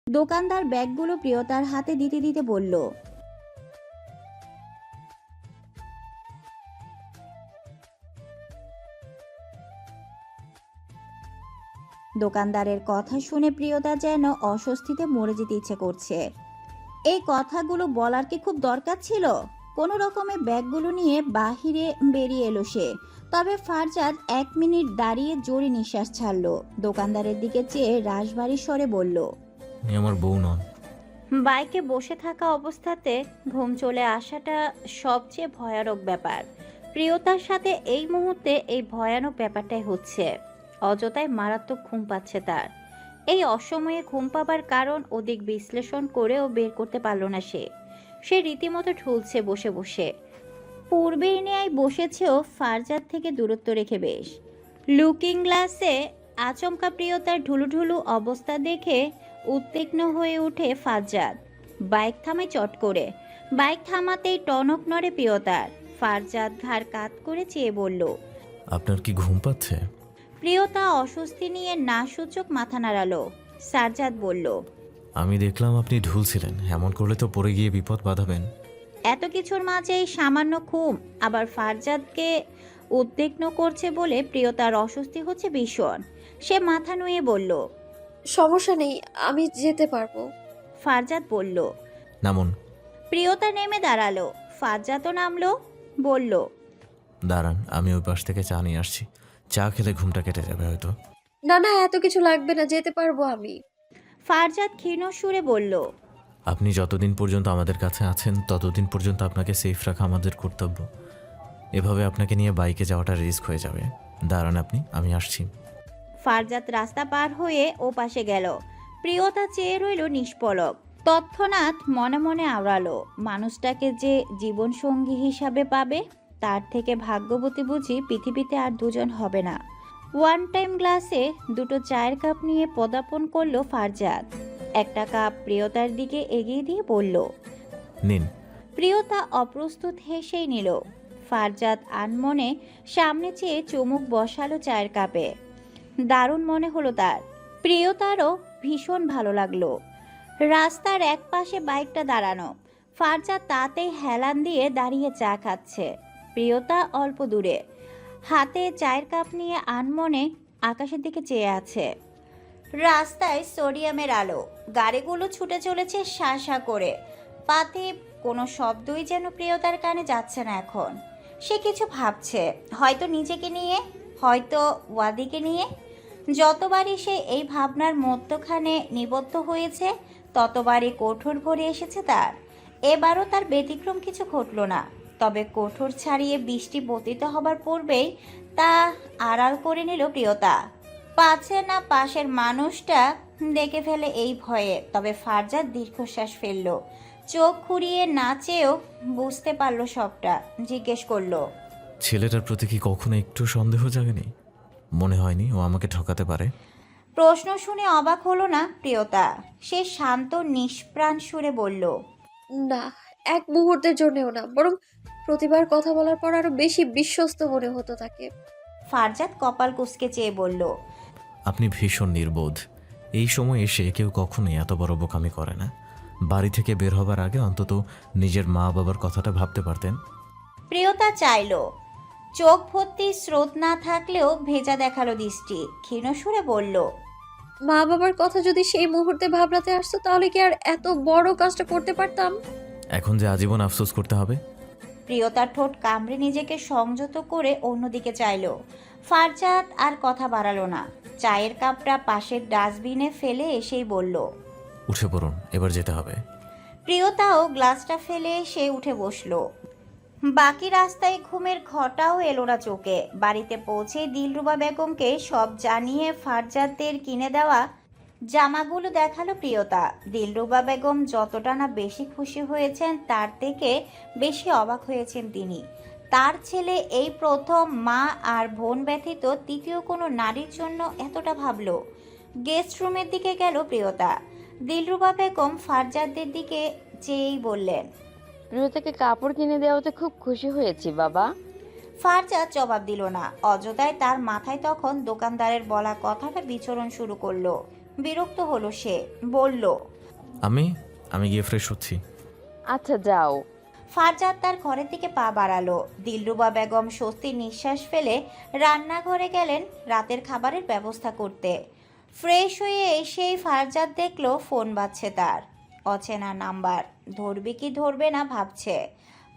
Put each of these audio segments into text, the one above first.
দোকানদার ব্যাগগুলো প্রিয়তার হাতে দিতে দিতে বলল, দোকানদারের কথা শুনে প্রিয়তা যেন অস্বস্তিতে মরে যেতে ইচ্ছে করছে। এই কথাগুলো বলার কি খুব দরকার ছিল? কোনো রকমে ব্যাগগুলো নিয়ে বাহিরে বেরিয়ে এলো সে। তবে ফারজাদ 1 মিনিট দাঁড়িয়ে জোরে নিঃশ্বাস ছাড়লো। দোকানদারের দিকে চেয়ে রাশভারী স্বরে বলল, উনি আমার বউ নন। বাইকে বসে থাকা অবস্থাতে ঘুম চলে আসাটা সবচেয়ে ভয়ানক ব্যাপার। প্রিয়তার সাথে এই মুহূর্তে এই ভয়ানক ব্যাপারটাই হচ্ছে। অযথায় মারাত্মক ঘুম পাচ্ছে তার। এই অসময়ে ঘুম পাবার কারণ অধিক বিশ্লেষণ করেও বের করতে পারল না সে রীতিমতো ঠুলছে বসে বসে। পূর্বের ন্যায় বসেছেও ফারজাদ থেকে দূরত্ব রেখে বেশ। লুকিং গ্লাসে আচমকা প্রিয়তার ঢুলুঢুলু অবস্থা দেখে উদ্বিগ্ন হয়ে ওঠে ফারজাদ। বাইক থামায় চট করে। বাইক থামাতেই টনক নড়ে প্রিয়তার। ফারজাদ ঘাড় কাত করে চেয়ে বলল, আপনার কি ঘুম পাচ্ছে? প্রিয়তা অস্বস্তি নিয়ে না সূচক মাথা নাড়ালো। সারজাদ বলল, আমি দেখলাম আপনি ঢুলছিলেন, এমন করলে তো পড়ে গিয়ে বিপদ বাঁধাবেন। এত কিছুর মাঝে এই সামান্য ঘুম আবার ফারজাদকে উদ্বিগ্ন করছে বলে প্রিয়তার অস্বস্তি হচ্ছে ভীষণ। সে মাথা নুয়ে বলল, সমস্যা নেই, আমি যেতে পারবো। ফারজাদ বলল। নামুন। প্রিয়তা নেমে দাঁড়ালো। ফারজাদও নামলো। বলল, দাঁড়ান, আমি ওই পাশ থেকে চা নিয়ে আসছি। চা খেলে ঘুমটা কেটে যাবে হয়তো। না না, এত কিছু লাগবে না, যেতে পারবো আমি। ফারজাদ ক্ষীণ সুরে বলল, আপনি যতদিন পর্যন্ত আমাদের কাছে আছেন ততদিন পর্যন্ত আপনাকে সেফ রাখা আমাদের কর্তব্য। এভাবে আপনাকে নিয়ে বাইকে যাওয়াটা রিস্ক হয়ে যাবে। দাঁড়ান আপনি, আমি আসছি। ফারজাদ রাস্তা পার হয়ে ও পাশে গেল। প্রিয়তা চেয়ে রইল নিষ্পলক। তৎক্ষণাৎ মনে মনে আওড়ালো, মানুষটাকে যে জীবনসঙ্গী হিসাবে পাবে তার থেকে ভাগ্যবতী বুঝি পৃথিবীতে আর দুজন হবে না। ওয়ান টাইম গ্লাসে দুটো চায়ের কাপ নিয়ে পদার্পণ করলো ফারজাদ। একটা কাপ প্রিয়তার দিকে এগিয়ে দিয়ে বলল, নিন। প্রিয়তা অপ্রস্তুত হেসেই নিল। ফারজাদ আনমনে সামনে চেয়ে চুমুক বসালো চায়ের কাপে। দারুণ মনে হলো তার। প্রিয়তারও ভীষণ ভালো লাগলো। রাস্তার এক পাশে বাইকটা দাঁড়ানো। ফারজাদ তাতেই হেলান দিয়ে দাঁড়িয়ে চা খাচ্ছে। প্রিয়তা অল্প দূরে হাতে চায়ের কাপ নিয়ে আনমনে আকাশের দিকে চেয়ে আছে। রাস্তায় সোডিয়ামের আলো, গাড়িগুলো ছুটে চলেছে শা শা করে। পাতে কোনো শব্দই যেন প্রিয়তার কানে যাচ্ছে না এখন। সে কিছু ভাবছে, হয়তো নিজেকে নিয়ে, হয়তো ওয়াদিকে নিয়ে। যতবারই সে এই ভাবনার মধ্যখানে নিবদ্ধ হয়েছে ততবারই কঠোর ভরে এসেছে তার। এবারও তার ব্যতিক্রম কিছু ঘটল না। তবে কঠোর ছাড়িয়ে বৃষ্টি পতিত হবার পূর্বেই তা আড়াল করে নিল প্রিয়তা। পাছে না পাশের মানুষটা দেখে ফেলে এই ভয়ে। তবে ফারজাদ দীর্ঘশ্বাস ফেলল। চোখ ঘুরিয়ে না চেয়েও বুঝতে পারল সবটা। জিজ্ঞেস করলো, ছেলেটার প্রতি কি কখনো একটু সন্দেহ জাগেনি? মনে হয়নি ও আমাকে ঠকাতে পারে? প্রশ্ন শুনে অবাক হলো না প্রিয়তা। সে শান্ত নিষ্প্রাণ সুরে বলল, না, এক মুহূর্তের জন্যও না, বরং প্রতিবার কথা বলার পর আরো বেশি বিশ্বস্ত মনে হতো তাকে। ফারজাদ কপাল কুঁচকে চেয়ে বলল, আপনি ভীষণ নির্বোধ। এই সময় এসে কেউ কখনোই এত বড় বোকামি করে না। বাড়ি থেকে বের হবার আগে অন্তত নিজের মা বাবার কথাটা ভাবতে পারতেন। প্রিয়তা চাইল। চোখ ভর্তি স্রোত না থাকলেও ভেজা দেখালো দৃষ্টি। ক্ষীণ সুরে বলল, মা বাবার কথা যদি সেই মুহূর্তে ভাবনাতে আসতো তাহলে কি আর এত বড় কাজটা করতে পারতাম? এখন যে আজীবন আফসোস করতে হবে। প্রিয়তার ঠোঁট কামড়ে নিজেকে সংযত করে অন্যদিকে চাইল। ফারজাদ আর কথা বাড়ালো না। চায়ের কাপটা পাশের ডাস্টবিনে ফেলে এসেই বলল, উঠে পড়ুন, এবার যেতে হবে। প্রিয়তাও গ্লাসটা ফেলে সে উঠে বসলো। বাকি রাস্তায় ঘুমের ঘটাও এলো না চোখে। বাড়িতে পৌঁছে দিলরুবা বেগমকে সব জানিয়ে ফারজাদদের কিনে দেওয়া জামাগুলো দেখালো প্রিয়তা। দিলরুবা বেগম যতটা না বেশি খুশি হয়েছেন তার থেকে বেশি অবাক হয়েছেন তিনি। তার ছেলে এই প্রথম মা আর বোন ব্যতীত তৃতীয় কোনো নারীর জন্য এতটা ভাবলো। গেস্ট রুমের দিকে গেল প্রিয়তা। দিলরুবা বেগম ফারজাদদের দিকে চেয়েই বললেন, প্রিয়তাকে কাপড় কিনে দেওয়াতে খুব খুশি হয়েছি বাবা। ফারজাদ জবাব দিল না। অযথায় তার মাথায় তখন দোকানদারের বলা কথাটা বিচরণ শুরু করলো। বিরক্ত হলো সে। বলল, আমি আমি গিয়ে ফ্রেশ হচ্ছি। আচ্ছা যাও। ফারজাদ তার ঘরের দিকে পা বাড়ালো। দিলরুবা বেগম স্বস্তির নিঃশ্বাস ফেলে রান্নাঘরে গেলেন রাতের খাবারের ব্যবস্থা করতে। ফ্রেশ হয়ে এসেই ফারজাদ দেখলো ফোন বাজছে তার। অচেনা নাম্বার, ধরবে কি ধরবে না ভাবছে।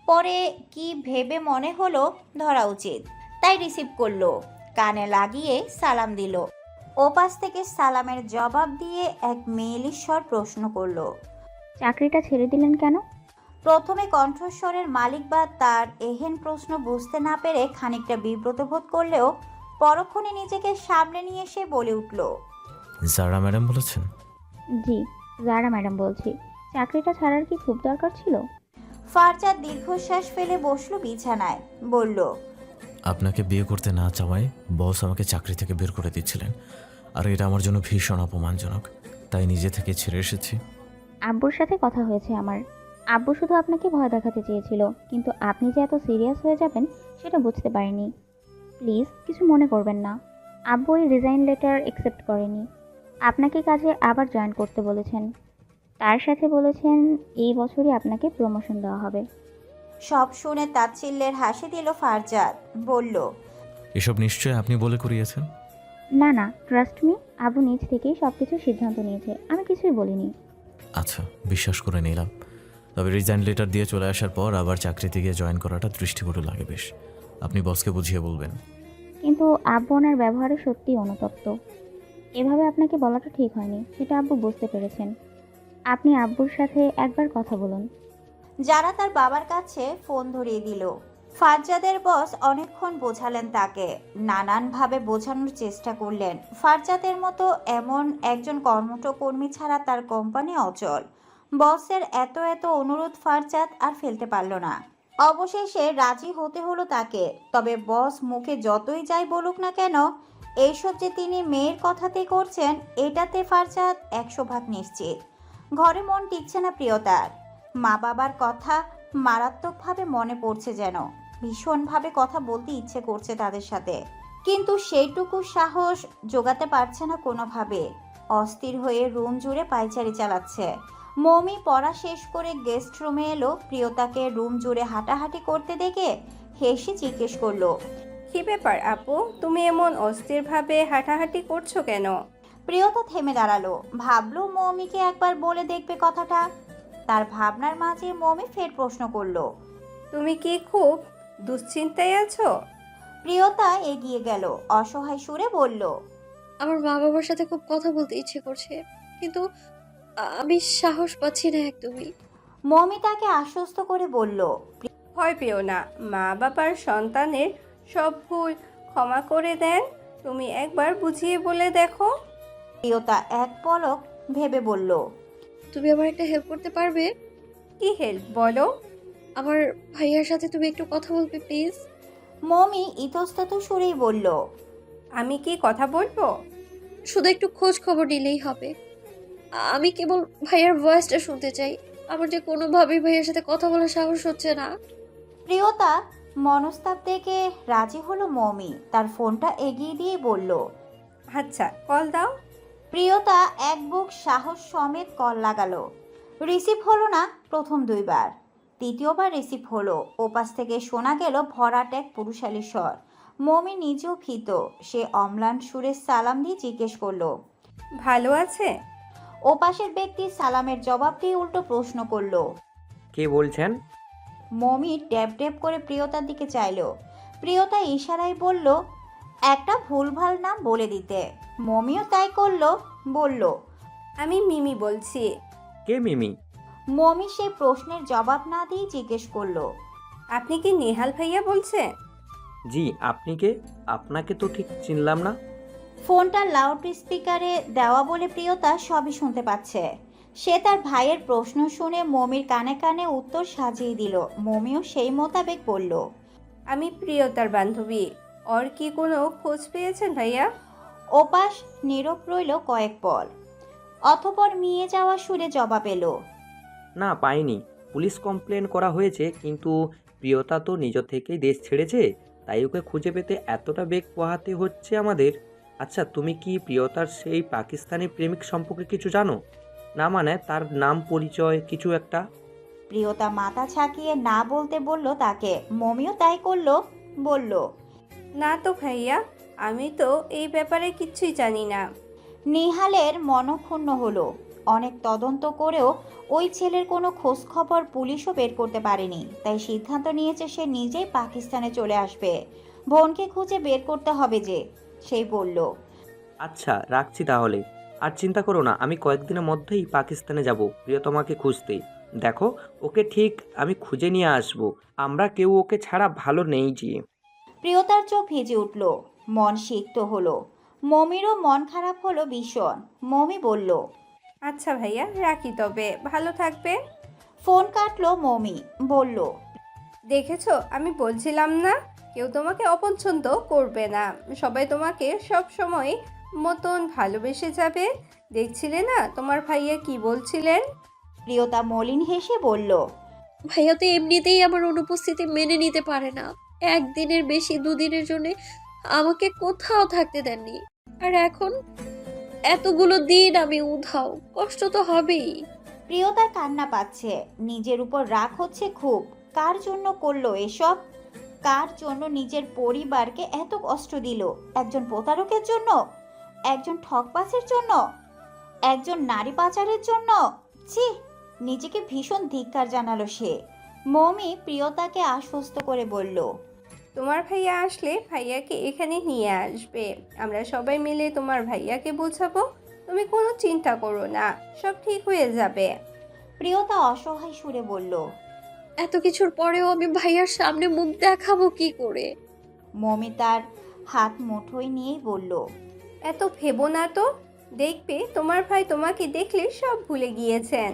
পরে কি ভেবে মনে হলো ধরা উচিত, তাই রিসিভ করলো। কানে লাগিয়ে সালাম দিল। ওপাশ থেকে সালামের জবাব দিয়ে এক মেয়েলি স্বর প্রশ্ন করলো, চাকরিটা ছেড়ে দিলেন কেন? প্রথমে কণ্ঠস্বরের মালিক বা তার এহেন প্রশ্ন বুঝতে না পেরে খানিকটা বিব্রত বোধ করলেও পরক্ষণে নিজেকে সামলে নিয়ে এসে বলে উঠল, যারা ম্যাডাম বলেছেন? জি, জারা ম্যাডাম বলছি। চাকরিটা ছাড়ার কি খুব দরকার ছিল? ফারজাদ দীর্ঘশ্বাস ফেলে বসলো বিছানায়, বলল, আপনাকে বিয়ে করতে না চাওয়ায় বস আমাকে চাকরি থেকে বের করে দিচ্ছিলেন, আর এটা আমার জন্য ভীষণ অপমানজনক, তাই নিজে থেকে ছেড়ে এসেছি। আব্বুর সাথে কথা হয়েছে আমার। আব্বু শুধু আপনাকে ভয় দেখাতে চেয়েছিল, কিন্তু আপনি যে এত সিরিয়াস হয়ে যাবেন সেটা বুঝতে পারিনি। প্লিজ কিছু মনে করবেন না। আব্বু এই রিজাইন লেটার অ্যাকসেপ্ট করেনি। আপনাকে কাজে আবার জয়েন করতে বলেছেন। তার সাথে বলেছেন এই বছরই আপনাকে প্রমোশন দেওয়া হবে। সব শুনে তাচ্ছিল্যের হাসি দিল ফারজাদ, বলল, এসব নিশ্চয়ই আপনি বলে করিয়েছেন? না না, ট্রাস্ট মি, আব্বু নিজ থেকেই সব কিছু সিদ্ধান্ত নিয়েছে, আমি কিছুই বলিনি। আচ্ছা, বিশ্বাস করে নিলাম। তবে রিজাইন লেটার দিয়ে চলে আসার পর আবার চাকরিতে গিয়ে জয়েন করাটা দৃষ্টিকটু লাগে বেশ। আপনি বসকে বুঝিয়ে বলবেন। কিন্তু আব্বু ওনার ব্যবহারে সত্যিই অনুতপ্ত। এভাবে আপনাকে বলাটা ঠিক হয়নি, সেটা আব্বু বুঝতে পেরেছেন। আপনি আব্বুর সাথে একবার কথা বলুন। যারা তার বাবার কাছে ফোন ধরিয়ে দিল। ফারজাদের বস অনেকক্ষণ বোঝালেন তাকে, নানানভাবে বোঝানোর চেষ্টা করলেন। ফারজাদের মতো এমন একজন কর্মঠ কর্মী ছাড়া তার কোম্পানি অচল। বসের এত এত অনুরোধ ফারজাদ আর ফেলতে পারল না। অবশেষে রাজি হতে হলো তাকে। তবে বস মুখে যতই যাই বলুক না কেন, এইসব যে তিনি মেয়ের কথাতে করছেন এটাতে ফারজাদ 100 ভাগ নিশ্চিত। ঘরে মন টিকছে না প্রিয়তার। মা বাবার কথা মারাত্মকভাবে মনে পড়ছে যেন। ভীষণভাবে কথা বলতে ইচ্ছে করছে তাদের সাথে, কিন্তু সেইটুকু সাহস জোগাতে পারছে না কোনোভাবে। অস্থির হয়ে রুম জুড়ে পায়চারি চালাচ্ছে। মমি পড়া শেষ করে গেস্ট রুমে এলো। প্রিয়তাকে রুম জুড়ে হাঁটাহাঁটি করতে দেখে হেসে জিজ্ঞেস করলো, কি ব্যাপার আপু, তুমি এমন অস্থিরভাবে হাঁটাহাঁটি করছো কেন? প্রিয়তা থেমে দাঁড়ালো। ভাবলো মমিকে একবার বলে দেখবে কথাটা। তার ভাবনার মাঝে মমি ফের প্রশ্ন করলো, তুমি কি খুব দুশ্চিন্তায় আছো? প্রিয়তা এগিয়ে গেল, অসহায় সুরে বলল, আমার মা বাবার সাথে খুব কথা বলতে ইচ্ছে করছে, কিন্তু আমি সাহস পাচ্ছি না একদমই। মমি তাকে আশ্বস্ত করে বলল, ভয় পেও না, মা বাবার সন্তানের সব ভুল ক্ষমা করে দেন। তুমি একবার বুঝিয়ে বলে দেখো। প্রিয়তা এক পলক ভেবে বলল, তুমি আমার একটা হেল্প করতে পারবে? কি হেল্প বলো? আমার ভাইয়ার সাথে তুমি একটু কথা বলবে প্লিজ? মমি ইতস্তত সুরেই বলল, আমি কি কথা বলবো? শুধু একটু খোঁজ খবর নিলেই হবে। আমি কেবল ভাইয়ার ভয়েসটা শুনতে চাই। আমার যে কোনোভাবেই ভাইয়ার সাথে কথা বলার সাহস হচ্ছে না। প্রিয়তা মনস্তাপ দেখে রাজি হলো মমি। তার ফোনটা এগিয়ে দিয়ে বলল, আচ্ছা, কল দাও। প্রিয়তা এক বুক সাহস সমেত কল লাগালো। রিসিভ হলো না প্রথম 2বার, তৃতীয়বার রিসিভ হলো। ওপাশ থেকে শোনা গেল ভরাট এক পুরুষালী স্বর। মমি নিজেও ভীত। সে অম্লান সুরে সালাম দিয়ে জিজ্ঞেস করলো, ভালো আছে? ওপাশের ব্যক্তি সালামের জবাব দিয়ে উল্টো প্রশ্ন করলো। কে বলছেন? মমি ড্যাব ড্যাব করে প্রিয়তার দিকে চাইলো। প্রিয়তা ইশারায় বলল একটা ভুলভাল নাম বলে দিতে। মমিও তাই করলো, বলল, আমি মিমি বলছি। কে মিমি? মমি সেই প্রশ্নের জবাব না দিয়ে জিজ্ঞেস করলো, আপনি কি নেহাল ভাইয়া বলছেন? জি, আপনি কে? আপনাকে তো ঠিক চিনলাম না। ফোনটা লাউড স্পিকারে দেওয়া বলে প্রিয়তা সবই শুনতে পাচ্ছে। সে তার ভাইয়ের প্রশ্ন শুনে মমির কানে কানে উত্তর সাজিয়ে দিল। মমিও সেই মোতাবেক বলল, আমি প্রিয়তার বান্ধবী। ওর কি কোনো খোঁজ পেয়েছেন ভাইয়া? ওপাশ নীরব রইল কয়েক পল। অতঃপর মিয়ে যাওয়া সুরে জবাব এলো, না, পাইনি। পুলিশ কমপ্লেন করা হয়েছে, কিন্তু প্রিয়তা তো নিজ থেকেই দেশ ছেড়েছে, তাই ওকে খুঁজে পেতে এতটা বেগ পোহাতে হচ্ছে আমাদের। আচ্ছা, তুমি কি প্রিয়তার সেই পাকিস্তানি প্রেমিক সম্পর্কে কিছু জানো? না মানে তার নাম পরিচয় কিছু একটা? প্রিয়তা মাথা ছাকিয়ে না বলতে বলল তাকে। মমিও তাই করলো, বলল, না তো ভাইয়া, আমি তো এই ব্যাপারে কিচ্ছুই জানি না। নিহালের মনক্ষুণ্ণ হলো। অনেক তদন্ত করেও ওই ছেলের কোনো খোঁজ খবর পুলিশও বের করতে পারেনি। তাই সিদ্ধান্ত নিয়েছে সে নিজেই পাকিস্তানে চলে আসবে। বোনকে খুঁজে বের করতে হবে যে, সেই বলল। আচ্ছা রাখছি তাহলে। আর চিন্তা করো না, আমি কয়েকদিনের মধ্যেই পাকিস্তানে যাব প্রিয়তমাকে খুঁজতে। দেখো, ওকে ঠিক আমি খুঁজে নিয়ে আসব। আমরা কেউ ওকে ছাড়া ভালো নেই যে। প্রিয়তার চোখ ভিজে উঠল, মন সিক্ত হলো। মমিরও মন খারাপ হলো ভীষণ। মমি বলল, আচ্ছা ভাইয়া, রাখি তবে, ভালো থাকবে। ফোন কাটলো। মমি বলল, দেখেছো, আমি বলছিলাম না কেউ তোমাকে অপছন্দ করবে না, সবাই তোমাকে সব সময় মতন ভালোবেসে যাবে। দেখছিলে না তোমার ভাইয়া কি বলছিলেন? প্রিয়তা মলিন হেসে বলল, ভাইয়া তো এমনিতেই আমার অনুপস্থিতি মেনে নিতে পারে না। একদিনের বেশি, দুদিনের জন্য আমাকে কোথাও থাকতে দেননি, আর এখন এতগুলো দিন আমি উধাও, কষ্ট তো হবেই। প্রিয়তার কান্না পাচ্ছে। নিজের উপর রাগ হচ্ছে খুব। কার জন্য করলো এসব? কার জন্য নিজের পরিবারকে এত কষ্ট দিল? একজন প্রতারকের জন্য? একজন ঠকবাজের জন্য? একজন নারী পাচারের জন্য? ছি, নিজেকে ভীষণ ধিক্কার জানালো সে। মমি প্রিয়তাকে আশ্বস্ত করে বলল, তোমার ভাইয়া আসলে ভাইয়াকে এখানে নিয়ে আসবে, আমরা সবাই মিলে তোমার ভাইয়াকে বোঝাবো। তুমি কোনো চিন্তা করো না, সব ঠিক হয়ে যাবে। প্রিয়তা অসহায় সুরে বলল। এত কিছুর পরেও আমি ভাইয়ার সামনে মুখ দেখাবো কি করে? মমি তার হাত মুঠোয় নিয়েই বলল, এত ভেবো না তো, দেখবে তোমার ভাই তোমাকে দেখলে সব ভুলে গিয়েছেন।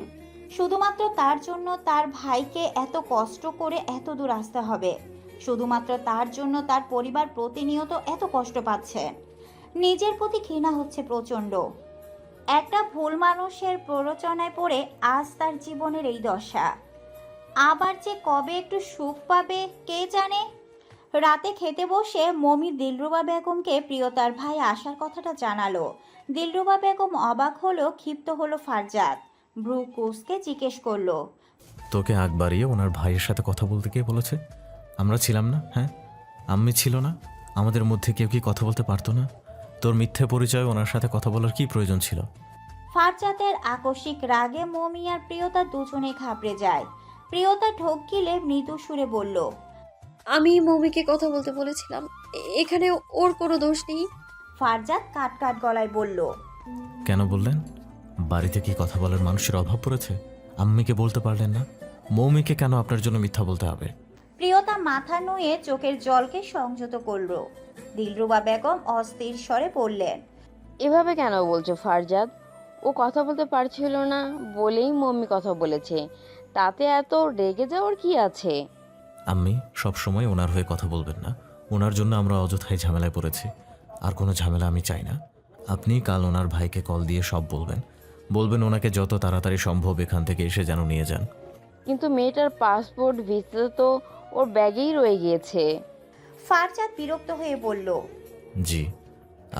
শুধুমাত্র তার জন্য তার ভাইকে এত কষ্ট করে এত দূর আসতে হবে। শুধুমাত্র তার জন্য তার পরিবার প্রতিনিয়ত এত কষ্ট পাচ্ছে। নিজের প্রতি ঘৃণা হচ্ছে প্রচণ্ড। একটা ভুল মানুষের প্ররোচনায় পড়ে আজ তার জীবনের এই দশা। আবার যে কবে একটু সুখ পাবে কে জানে। রাতে খেতে বসে মমি দিলরুবা বেগমকে প্রিয়তার ভাই আসার কথাটা জানালো। দিলরুবা বেগম অবাক হলো, ক্ষিপ্ত হলো ফারজাদ। ব্রু কুসকে জিজ্ঞেস করলো, তোকে আগ বাড়িয়ে ওনার ভাইয়ের সাথে কথা বলতে কে বলেছে? আমরা ছিলাম না? হ্যাঁ, আম্মি ছিল না? আমাদের মধ্যে কেউ কি কথা বলতে পারতো না? তোর মিথ্যে পরিচয় ওনার সাথে কথা বলার কি প্রয়োজন ছিল? ফারজাদের আকস্মিক রাগে মমি আর প্রিয়তা দুজনেই ঘাবড়ে যায়। প্রিয়তা ঢোক গিলে মৃদু সুরে বলল, আমি মমিকে কথা বলতে বলেছিলাম, এখানে ওর কোনো দোষ নেই। ফারজাদ কাট কাট গলায় বলল, কেন বললেন? বাড়িতে কি কথা বলার মানুষের অভাব পড়েছে? আম্মিকে বলতে পারলেন না? মৌমিকে কেন আপনার জন্য মিথ্যা বলতে হবে? প্রিয়তা মাথা নুয়ে চোখের জলকে সংযত করল। দিলরুবা বেগম অস্থির স্বরে বললেন, এভাবে কেন বলছো ফারজাদ? ও কথা বলতে পারছিল না বলেই মম্মি কথা বলেছে, তাতে এত রেগে যাওয়ার কি আছে? আম্মি সবসময় ওনার হয়ে কথা বলবেন না। ওনার জন্য আমরা অযথাই ঝামেলায় পড়েছি। আর কোনো ঝামেলা আমি চাই না। আপনি কাল ওনার ভাইকে কল দিয়ে সব বলবেন। বলবেন ওনাকে যত তাড়াতাড়ি সম্ভব এখান থেকে এসে যেন নিয়ে যান। কিন্তু মেয়েটার পাসপোর্ট ভিসা তো ওর ব্যাগেই রয়ে গিয়েছে। ফারজাদ বিরক্ত হয়ে বলল, জি,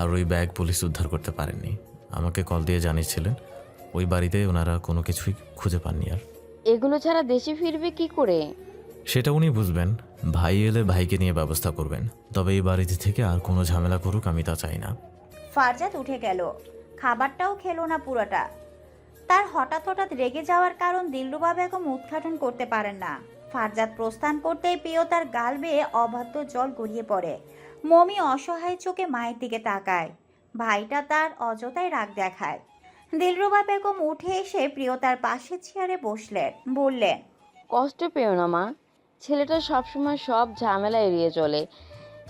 আর ওই ব্যাগ পুলিশ উদ্ধার করতে পারেননি। আমাকে কল দিয়ে জানিয়েছিলেন ওই বাড়িতে ওনারা কোনো কিছুই খুঁজে পাননি। আর এগুলো ছাড়া দেশে ফিরবে কি করে? সেটা উনি বুঝবেন। ভাই এলে ভাইকে নিয়ে ব্যবস্থা করবেন। তবে এই বাড়িতে থেকে আর কোনো ঝামেলা করুক আমি তা চাই না। ফারজাদ উঠে গেল। খাবারটাও খেলো না পুরোটা। তার হঠাৎ হঠাৎ রেগে যাওয়ার কারণ দিলরুবা বেগম উদ্ঘাটন করতে পারেন না। ফারজাদ প্রস্থান করতেই প্রিয়তার গাল বেয়ে অবাধ্য জল গড়িয়ে পড়ে। মমি অসহায় চোখে মায়ের দিকে তাকায়। ভাইটা তার অযথাই রাগ দেখায়। দিলরুবা বেগম উঠে এসে প্রিয়তার পাশের চেয়ারে বসলেন, বললেন, কষ্ট পেও না মা, ছেলেটা সবসময় সব ঝামেলা এড়িয়ে চলে,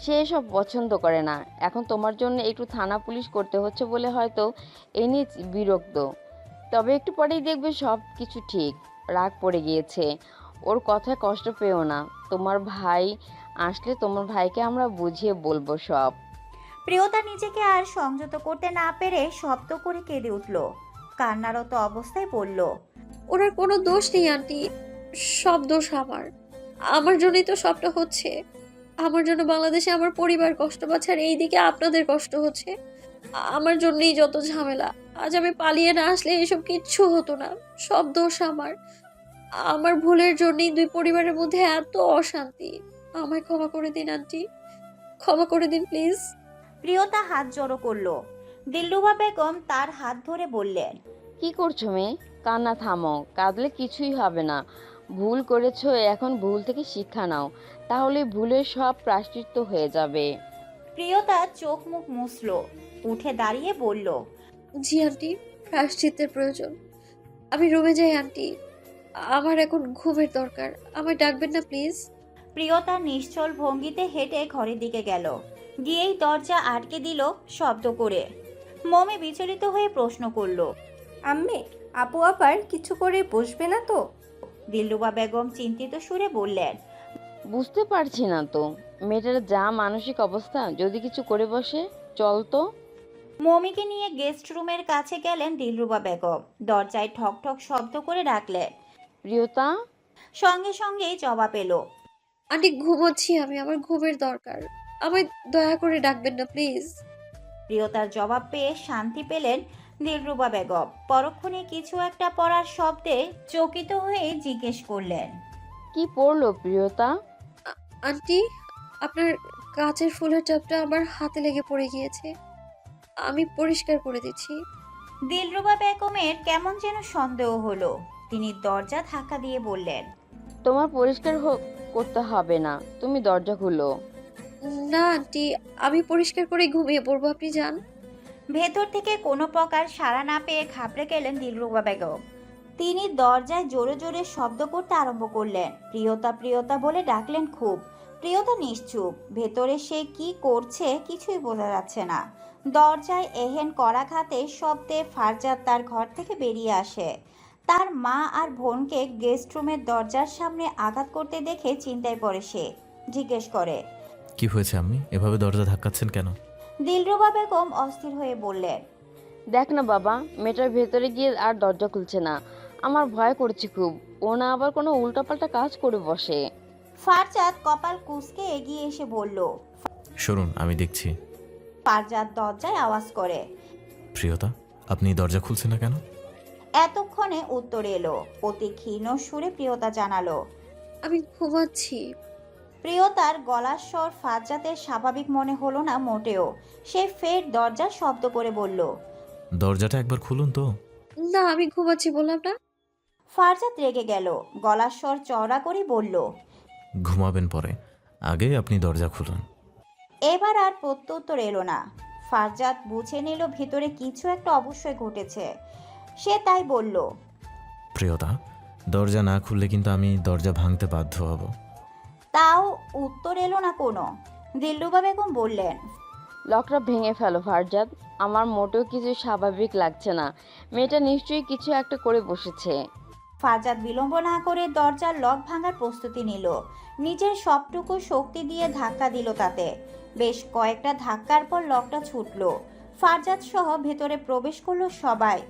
সে এসব পছন্দ করে না। এখন তোমার জন্য একটু থানা পুলিশ করতে হচ্ছে বলে হয়তো এ নিয়ে বিরক্ত, তবে একটু পরেই দেখবে সব কিছু ঠিক। রাগ পড়ে গিয়েছে, ওর কথায় কষ্ট পেও না। তোমার ভাই আসলে তোমার ভাইকে আমরা বুঝিয়ে বলবো সব। প্রিয়তা নিজেকে আর সংযত করতে না পেরে শব্দ করে কেঁদে উঠল। কান্নারত অবস্থায় বলল, ওনার কোনো দোষ নেই আন্টি, সব দোষ আমার। আমার জন্যই তো সবটা হচ্ছে। আমার জন্য বাংলাদেশে আমার পরিবার কষ্ট পাচ্ছে, আর এইদিকে আপনাদের কষ্ট হচ্ছে। আমার জন্যই যত ঝামেলা। আজ আমি পালিয়ে না আসলে এসব কিচ্ছু হতো না। সব দোষ আমার। আমার ভুলের জন্যই দুই পরিবারের মধ্যে এত অশান্তি। আমায় ক্ষমা করে দিন আন্টি, ক্ষমা করে দিন প্লিজ। প্রিয়তা হাত জড়ো করলো। দিলরুবা বেগম তার হাত ধরে বললেন, কি করছো মেয়ে? কান্না থামো, কাঁদলে কিছুই হবে না। ভুল করেছো, এখন ভুল থেকে শিক্ষা নাও, তাহলে ভুলের সব প্রায়শ্চিত্ত হয়ে যাবে। প্রিয়তা চোখ মুখ মুছলো, উঠে দাঁড়িয়ে বলল, জি আন্টি, প্রায়শ্চিত্তের প্রয়োজন। আমি রুমে যাই আন্টি, আমার এখন ঘুমের দরকার। আমায় ডাকবেন না প্লিজ। প্রিয়তা নিশ্চল ভঙ্গিতে হেঁটে ঘরের দিকে গেল। গিয়েই দরজা আটকে দিল শব্দ করে। মমি বিচলিত হয়ে প্রশ্ন করলো, আম্মি, আপু আবার কিছু করে বসবে না তো? দিলরুবা বেগম চিন্তিত সুরে বললেন, বুঝতে পারছি না তো, মেয়েটার যা মানসিক অবস্থা, যদি কিছু করে বসে। চল তো। মমিকে নিয়ে গেস্ট রুমের কাছে গেলেন দিলরুবা বেগম। দরজায় ঠক ঠক শব্দ করে ডাকলেন। প্রিয়তা। সঙ্গে সঙ্গেই জবাব এলো। আন্টি ঘুমোচ্ছি আমি, আমার ঘুমের দরকার। আমায় দয়া করে ডাকবেন না প্লিজ। প্রিয়তার জবাব পেয়ে শান্তি পেলেন দিলরুবা বেগম। পরক্ষণে কিছু একটা পড়ার শব্দে চকিত হয়ে জিজ্ঞেস করলেন, কি পড়লো প্রিয়তা? আন্টি, আপনার কাচের ফুলের টবটা আমার হাতে লেগে পড়ে গিয়েছে। আমি পরিষ্কার করে দিচ্ছি। দিলরুবা বেগমের কেমন যেন সন্দেহ হলো। তিনি দরজা ধাক্কা দিয়ে বললেন, তোমার পরিষ্কার করতে হবে না, তুমি দরজা খুলো। না আন্টি, আমি পরিষ্কার করে ঘুমিয়ে পড়বো, আপনি যান। ভেতর থেকে কোনো প্রকার সাড়া না পেয়ে ঘাবড়ে গেলেন দিলরুবা বেগম। তিনি দরজায় জোরে জোরে শব্দ করতে আরম্ভ করলেন। প্রিয়তা প্রিয়তা বলে ডাকলেন খুব। প্রিয়তা নিশ্চুপ। ভেতরে সে কি করছে কিছুই বোঝা যাচ্ছে না। দরজায় এহেন করাঘাতে শব্দে ফারজাদ তার ঘর থেকে বেরিয়ে আসে। তার মা আর বোনকে গেস্ট রুমের দরজার সামনে আঘাত করতে দেখে চিন্তায় পড়ে সে। জিজ্ঞেস করে, কি হয়েছে আম্মি, এভাবে দরজা ধাক্কাচ্ছেন কেন? দিলরুবা বেগম অস্থির হয়ে বললেন, দেখ না বাবা, মেয়েটার ভেতরে গিয়ে আর দরজা খুলছে না। আমার ভয় করছে খুব, ও না আবার কোনো উল্টাপাল্টা কাজ করে বসে। ফারজাদ কপাল কুঁচকে এগিয়ে এসে বলল। সরুন, আমি দেখছি। ফারজাদ দরজায় আওয়াজ করে। প্রিয়তা, আপনি দরজা খুলছেন না কেন? এতক্ষণে উত্তর এলো। অতি ক্ষীণ সুরে প্রিয়তা জানালো। আমি ঘুমাচ্ছি। প্রিয়তার গলার স্বর ফারজাদের স্বাভাবিক মনে হলো না মোটেও। সে ফের দরজার শব্দ করে বলল, দরজাটা একবার খুলুন তো। না, আমি ঘুমাচ্ছি বললাম না। ফারজাদ রেগে গেল। গলার স্বর চওড়া করে বলল, ঘুমাবেন পরে, আগে আপনি দরজা খুলুন। এবার আর প্রত্যুত্তর এলো না। ফারজাদ বুঝে নিল ভিতরে কিছু একটা অবশ্যই ঘটেছে। সে তাই বলল, প্রিয়তা, দরজা না খুললে কিন্তু আমি দরজা ভাঙতে বাধ্য হব। তাও উত্তর এলো না কোনো। দিলরুবা বেগম বললেন, লকটা ভেঙে ফেলো ফারজাদ, আমার মোটেও কিছু স্বাভাবিক লাগছে না। মেয়েটা নিশ্চয়ই কিছু একটা করে বসেছে। ফারজাদ বিলম্ব না করে দরজার লক ভাঙার প্রস্তুতি নিল। নিজের সবটুকু শক্তি দিয়ে ধাক্কা দিল তাতে। বেশ কয়েকটা ধাক্কার পর লকটা ছুটল। ফারজাদ সহ ভেতরে প্রবেশ করলো সবাই।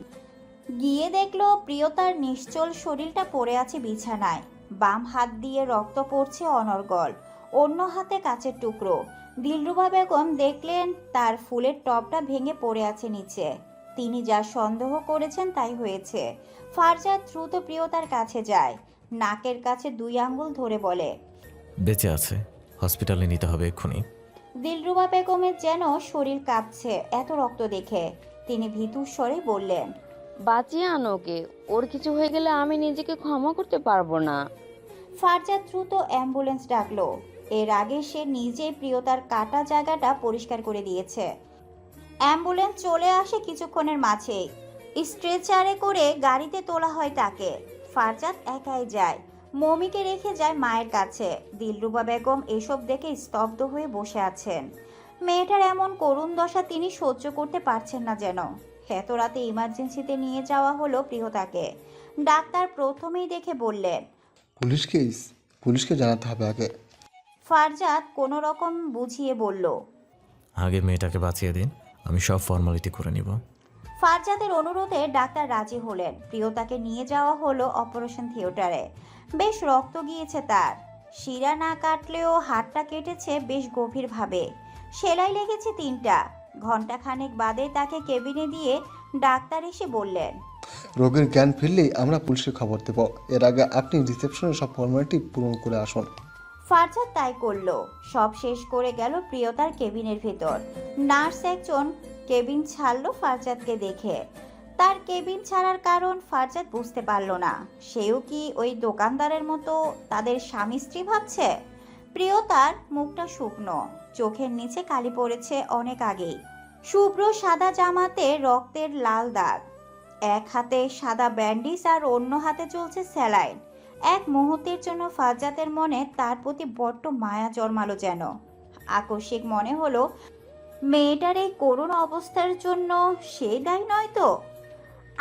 গিয়ে দেখলো প্রিয়তার নিশ্চল শরীরটা পড়ে আছে বিছানায়। বাম হাত দিয়ে রক্ত পড়ছে অনর্গল, অন্য হাতে কাচের টুকরো। দিলরুবা বেগম দেখলেন তার ফুলের টবটা ভেঙে পড়ে আছে নিচে। তিনি যা সন্দেহ করেছেন তাই হয়েছে। ফারজাদ দ্রুত প্রিয়তার কাছে যায়। নাকের কাছে 2 আঙ্গুল ধরে বলে, বেঁচে আছে, হসপিটালে নিতে হবে এক্ষুনি। দিলরুবা বেগমের যেন শরীর কাঁপছে এত রক্ত দেখে। তিনি ভীতুর স্বরে বললেন, বাঁচিয়ে আনো ওকে, ওর কিছু হয়ে গেলে আমি নিজেকে ক্ষমা করতে পারবো না। ফারজাদ দ্রুত অ্যাম্বুলেন্স ডাকলো। এর আগে সে নিজে প্রিয়তার কাটা জায়গাটা পরিষ্কার করে দিয়েছে। অ্যাম্বুলেন্স চলে আসে কিছুক্ষণের মাঝেই। স্ট্রেচারে করে গাড়িতে তোলা হয় তাকে। ফারজাদ একাই যায়। মমিকে রেখে যায় মায়ের কাছে। দিলরুবা বেগম এসব দেখে স্তব্ধ হয়ে বসে আছেন। মেয়েটার এমন করুণ দশা তিনি সহ্য করতে পারছেন না যেন। এত রাতে ইমার্জেন্সিতে নিয়ে যাওয়া হলো প্রিয়তাকে। ডাক্তার প্রথমেই দেখে বললেন, পুলিশকে জানাতে হবে আগে। ফারজাদ কোনো রকম বুঝিয়ে বলল। আগে মেয়েটাকে বাঁচিয়ে দিন, আমি সব ফর্মালিটি করে নিব। ফারজাদের অনুরোধে ডাক্তার রাজি হলেন। প্রিয়তাকে নিয়ে যাওয়া হলো অপারেশন থিয়েটারে। বেশ রক্ত গিয়েছে তার। শিরা না কাটলেও হাতটা কেটেছে বেশ গভীরভাবে। সেলাই লেগেছে 3টা। ঘণ্টাখানেক বাদে তাকে কেবিনে দিয়ে ডাক্তার এসে বললেন, রোগীর জ্ঞান ফিরলেই আমরা পুলিশে খবর দেব। এর আগে আপনি রিসেপশনে সব ফর্মালিটি পূরণ করে আসুন। ফারজাদ তাই করলো। সব শেষ করে গেল প্রিয়তার কেবিনের ভেতর। নার্স একজন কেবিন ছাড়লো ফারজাদকে দেখে। তার কেবিন ছাড়ার কারণ ফারজাদ বুঝতে পারল না। সেও কি ওই দোকানদারের মতো তাদের স্বামী স্ত্রী ভাবছে? প্রিয়তার মুখটা শুকনো, চোখের নিচে কালি পড়েছে অনেক আগেই। শুভ্র সাদা জামাতে রক্তের লাল দাগ, এক হাতে সাদা ব্যান্ডিজ আর অন্য হাতে চলছে স্যালাইন। এক মুহূর্তের জন্য ফারজাদের মনে তার প্রতি বড্ড মায়া জন্মালো যেন। আকস্মিক মনে হলো মেয়েটার এই করুণ অবস্থার জন্য সে দায়ী নয় তো?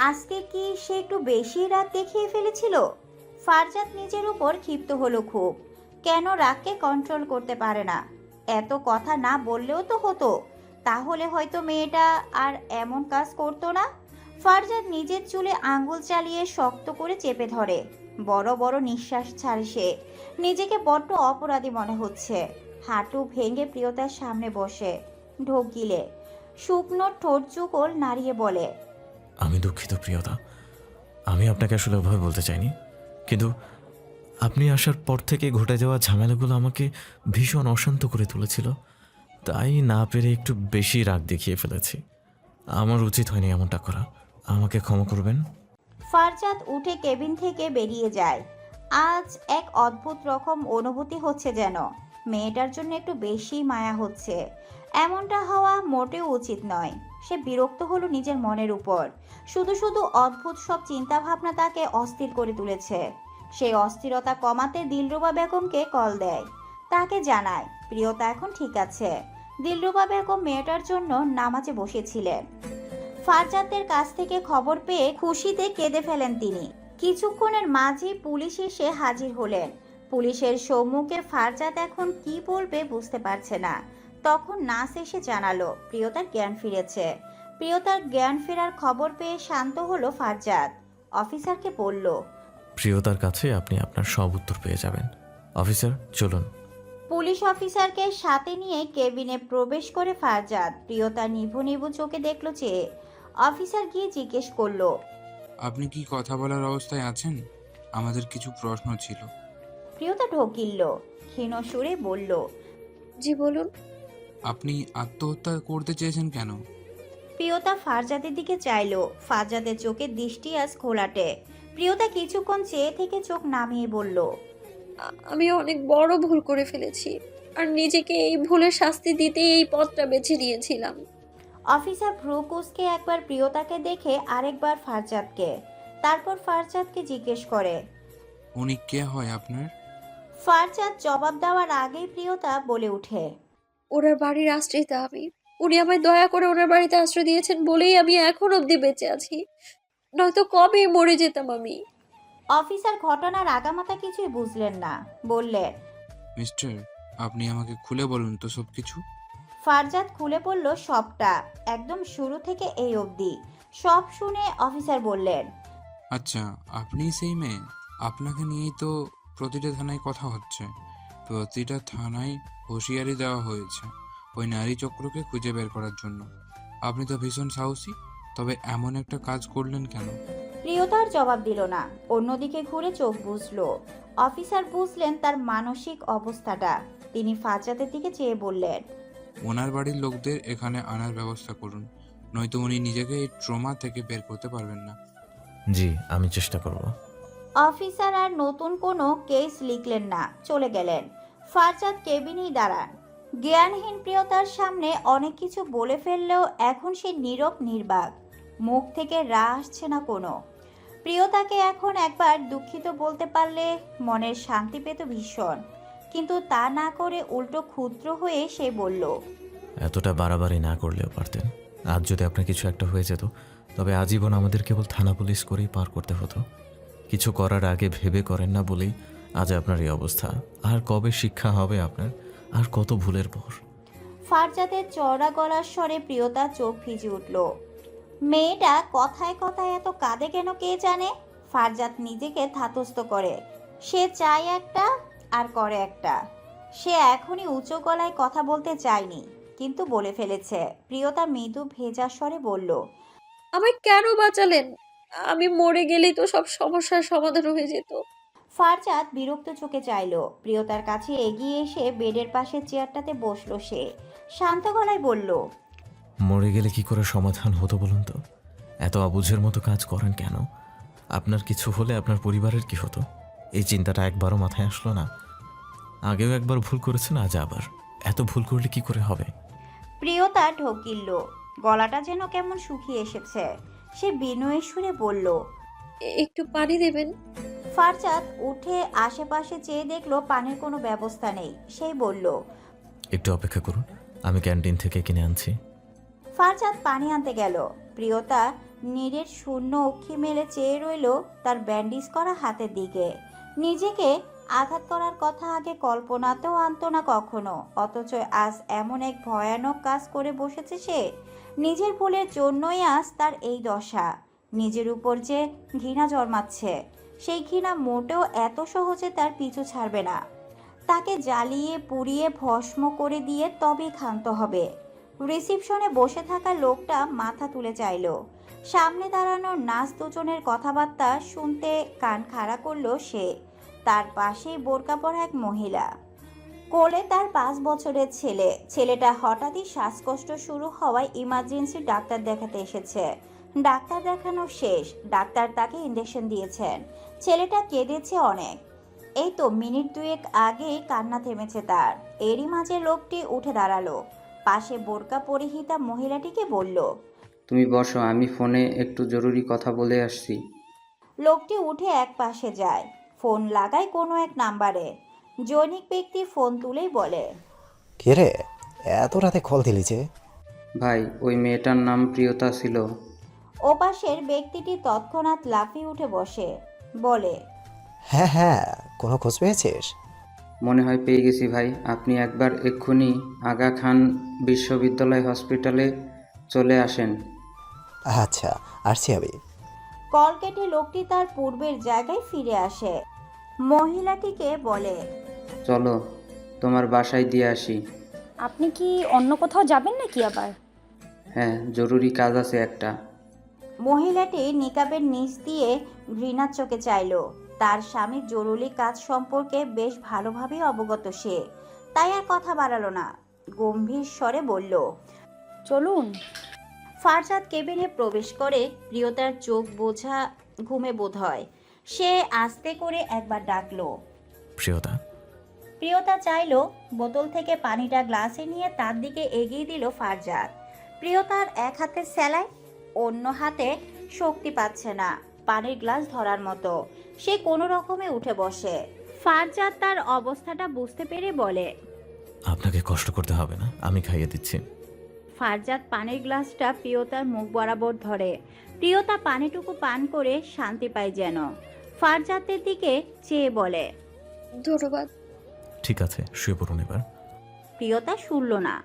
আজকে কি সে একটু বেশি রাগ দেখিয়ে ফেলেছিল? ফারজাদ নিজের উপর ক্ষিপ্ত হলো খুব। কেন রাগকে কন্ট্রোল করতে পারে না? এত কথা না বললেও তো হতো, তাহলে হয়তো মেয়েটা আর এমন কাজ করতো না। ফারজাদ নিজের চুলে আঙ্গুল চালিয়ে শক্ত করে চেপে ধরে। বড় বড় নিঃশ্বাস ছাড়ে সে। নিজেকে বড্ড অপরাধী মনে হচ্ছে। হাঁটু ভেঙে প্রিয়তার সামনে বসে ঢোক গিলে শুকনো ঠোঁট যুগল নাড়িয়ে বলে, আমি দুঃখিত প্রিয়তা, আমি আপনাকে আসলে ওভাবে বলতে চাইনি, কিন্তু আপনি আসার পর থেকে ঘটে যাওয়া ঝামেলাগুলো আমাকে ভীষণ অশান্ত করে তুলেছিল। তাই না পেরে একটু বেশি রাগ দেখিয়ে ফেলেছি। আমার উচিত হয়নি এমনটা করা, আমাকে ক্ষমা করবেন। ফারজাদ উঠে কেবিন থেকে বেরিয়ে যায়। আজ এক অদ্ভুত রকম অনুভূতি হচ্ছে যেন মেয়েটার জন্য একটু বেশি মায়া হচ্ছে। এমনটা হওয়া মোটেও উচিত নয়। সে বিরক্ত হলো নিজের মনের উপর। শুধু শুধু অদ্ভুত সব চিন্তা ভাবনা তাকে অস্থির করে তুলেছে। সেই অস্থিরতা কমাতে দিলরুবা বেগমকে কল দেয়। তাকে জানায় প্রিয়তা এখন ঠিক আছে। দিলরুবা বেগম মেয়েটার জন্য নামাজে বসেছিলেন। ফারজাদের কাছ থেকে খবর পেয়ে খুশিতে কেঁদে ফেলেন তিনি। কিছুক্ষণের মাঝেই পুলিশ এসে হাজির হলেন। পুলিশের সম্মুখে ফারজাদ এখন কি বলবে বুঝতে পারছে না। তখন নার্স এসে জানালো প্রিয়তার জ্ঞান ফিরেছে। প্রিয়তার জ্ঞান ফেরার খবর পেয়ে শান্ত হলো ফারজাদ। অফিসারকে বলল, প্রিয়তার কাছে আপনি আপনার সব উত্তর পেয়ে যাবেন। অফিসার চলুন। পুলিশ অফিসারকে সাথে নিয়ে কেবিনে প্রবেশ করে ফারজাদ প্রিয়তা নিভু নিভু চোখে দেখলো চেয়ে। অফিসার গিয়ে জিজ্ঞেস করলো, আপনি কি কথা বলার অবস্থায় আছেন? আমাদের কিছু প্রশ্ন ছিল। প্রিয়তা ঢোকিল ক্ষীণ সুরে বলল, জি বলুন। আপনি আত্মহত্যা করতে চেয়েছেন কেন? প্রিয়তা ফারজাদের দিকে চাইলো। ফারজাদের চোখে দৃষ্টি আজ খোলাটে। প্রিয়তা কিছুক্ষণ চেয়ে থেকে চোখ নামিয়ে বলল, আমি অনেক বড় ভুল করে ফেলেছি, আর নিজেকে এই ভুলের শাস্তি দিতে এই পথটা বেছে নিয়েছিলাম। অফিসার ভ্রু কুঁচকে একবার প্রিয়তাকে দেখে আরেকবার ফারজাদকে, তারপর ফারজাদকে জিজ্ঞেস করে, উনি কে হয় আপনার? ফারজাদ জবাব দেওয়ার আগেই প্রিয়তা বলে ওঠে, ওনার বাড়ির আশ্রিতা আমি। উনি আমায় দয়া করে ওনার বাড়িতে আশ্রয় দিয়েছেন বলেই আমি এখন অবধি বেঁচে আছি, নয়তো কবে মরে যেতাম আমি। অফিসার ঘটনার আগামাথা কিছুই বুঝলেন না, বললেন, মিস্টার, আপনি আমাকে খুলে বলুন তো সব কিছু। ফারজাদ খুলে বলল সবটা, একদম শুরু থেকে এই অবধি সব শুনে অফিসার বললেন, আচ্ছা, আপনি সেই মেয়ে? আপনাকে নিয়েই তো প্রতিটা থানায় কথা হচ্ছে। প্রতিটা থানায় হুঁশিয়ারি দেওয়া হয়েছে ওই নারী চক্রকে খুঁজে বের করার জন্য। আপনি তো ভীষণ সাহসী, তবে এমন একটা কাজ করলেন কেন? প্রিয়তার জবাব দিল না, অন্যদিকে ঘুরে চোখ বুঝলো। অফিসার বুঝলেন তার মানসিক অবস্থাটা। তিনি ফারজাদের দিকে চেয়ে বললেন, ওনার বাড়ির লোকদের এখানে আনার ব্যবস্থা করুন, নয়তো উনি নিজেকে এই ট্রমা থেকে বের করতে পারবেন না। জি, আমি চেষ্টা করব। অফিসার আর নতুন কোনো কেস লিখলেন না, চলে গেলেন। ফারজাদ কেবিনেই দাঁড়ান। জ্ঞানহীন প্রিয়তার সামনে অনেক কিছু বলে ফেললেও এখন সে নীরব নির্বাক, মুখ থেকে রা আসছে না কোনো। প্রিয়তাকে এখন একবার দুঃখিত বলতে পারলে মনের শান্তি পেত ভীষণ, কিন্তু তা না করে উল্টো ক্ষুদ্র হয়ে সে বলল, এতটা বাড়াবাড়ি না করলেও পারতেন। আজ যদি আপনার কিছু একটা হয়ে যেত, তবে আজীবন আমাদের কেবল থানা পুলিশ করেই পার করতে হতো। কিছু করার আগে ভেবে করেন না বলেই আজ আপনার এই অবস্থা। আর কবে শিক্ষা হবে আপনার? আর কত ভুলের পর? ফারজাদের চওড়া গলার স্বরে প্রিয়তা চোখ ভিজে উঠল। মেয়েটা কথায় কথায় এত কাঁদে কেন কে জানে। ফারজাদ নিজেকে ধাতস্থ করে। সে চায় একটা আর করে একটা। সে এখনই উঁচু গলায় কথা বলতে চায়নি, কিন্তু বলে ফেলেছে। প্রিয়তা মৃদু ভেজা স্বরে বলল, আমায় কেন বাঁচালেন? আমি মরে গেলেই তো সব সমস্যার সমাধান হয়ে যেত। ফারজাদ বিরক্ত চোখে চাইল। প্রিয়তার কাছে এগিয়ে এসে বেডের পাশে চেয়ারটাতে বসলো সে। শান্ত গলায় বলল, মরে গেলে কি করে সমাধান হতো বলুন তো? এত অবুঝের মতো কাজ করেন কেন? আপনার কিছু হলে আপনার পরিবারের কি হতো? এই চিন্তাটা একবারও মাথায় আসলো না? আগেও একবার ভুল করেছেন, আজ আবার। এত ভুল করলে কি করে হবে? প্রিয়তা ঢোকিল। গলাটা যেন কেমন শুকিয়ে এসেছে। সে বিনয়ের সুরে বলল। একটু পানি দেবেন? ফারজাদ উঠে আশেপাশে চেয়ে দেখলো পানির কোনো ব্যবস্থা নেই। সেই বলল, একটু অপেক্ষা করুন, আমি ক্যান্টিন থেকে কিনে আনছি। ফারজাদ পানি আনতে গেল। প্রিয়তা নীরের শূন্য অক্ষি মেলে চেয়ে রইল তার ব্যান্ডেজ করা হাতের দিকে। নিজেকে আঘাত করার কথা আগে কল্পনাতেও আনতো না কখনো, অথচ আজ এমন এক ভয়ানক কাজ করে বসেছে সে। নিজের ভুলের জন্যই আজ তার এই দশা। নিজের উপর যে ঘৃণা জন্মাচ্ছে, সেই ঘৃণা মোটেও এত সহজে তার পিছু ছাড়বে না। তাকে জ্বালিয়ে পুড়িয়ে ভস্ম করে দিয়ে তবেই ক্ষান্ত হবে। রিসিপশনে বসে থাকা লোকটা মাথা তুলে চাইল। সামনে দাঁড়ানো নার্স দুজনের কথাবার্তা শুনতে কান খাড়া করলো সে। তার পাশেই বোরকা পরা এক মহিলা, কোলে তার 5 বছরের ছেলে। ছেলেটা হঠাৎই শ্বাসকষ্ট শুরু হওয়ায় ইমার্জেন্সি ডাক্তার দেখাতে এসেছে। ডাক্তার দেখানো শেষ, ডাক্তার তাকে ইঞ্জেকশন দিয়েছেন। ছেলেটা কেঁদেছে অনেক। এই তো মিনিট 2 আগেই কান্না থেমেছে তার। এরই মাঝে লোকটি উঠে দাঁড়ালো। পাশে বোরকা পরিহিতা মহিলাটিকে বলল, তুমি বসো, আমি ফোনে একটু জরুরি কথা বলে আসছি। লোকটি উঠে এক পাশে যায়, ফোন লাগায় কোনো এক নাম্বারে। জৈনিক ব্যক্তি ফোন তুলেই বলে, কে রে, এত রাতে কল দিলি যে? ভাই, ওই মেয়েটার নাম প্রিয়তা ছিল। ওপাশের ব্যক্তিটি তৎক্ষণাৎ লাফিয়ে উঠে বসে বলে, হ্যাঁ হ্যাঁ, কোনো খোঁজ পেয়েছিস? মনে হয় পেয়ে গেছি ভাই। আপনি একবার এক্ষুনি আগা খান বিশ্ববিদ্যালয় হসপিটালে চলে আসেন। আচ্ছা, আসছি আমি। কল কেটে লোকটি তার পূর্বের জায়গায় ফিরে আসে। মহিলাটিকে বলে, চলো তোমার বাসায় দিয়ে আসি। আপনি কি অন্য কোথাও যাবেন নাকি আবার? হ্যাঁ, জরুরি কাজ আছে একটা। মহিলাটি নিকাবের নিচ দিয়ে ঘৃণার চোখে চাইল। তার স্বামীর জরুরি কাজ সম্পর্কে বেশ ভালোভাবেই অবগত সে, তাই আর কথা বাড়ালো না। গম্ভীর স্বরে বলল, চলুন। ফারজাদ কেবিনে প্রবেশ করে। প্রিয়তার চোখ বোঝা ঘুমে বোধ হয়। সে আস্তে করে একবার ডাকলো, প্রিয়তা। প্রিয়তা চাইলো। বোতল থেকে পানিটা গ্লাসে নিয়ে তার দিকে এগিয়ে দিল ফারজাদ। প্রিয়তার এক হাতে সেলাই, অন্য হাতে শক্তি পাচ্ছে না পানির গ্লাস ধরার মতো। সে কোনো রকমে উঠে বসে। ফারজাদ তার অবস্থাটা বুঝতে পেরে বলে, আপনাকে কষ্ট করতে হবে না, আমি খাইয়ে দিচ্ছি। ফারজাদ পানির গ্লাসটা প্রিয়তার মুখ বরাবর ধরে। প্রিয়তা পানিটুকু পান করে শান্তি পায় যেন। ফারজাদের দিকে চেয়ে বলে, ধন্যবাদ। ঠিক আছে, শুয়ে পড়ুন এবার। প্রিয়তা শুনল না,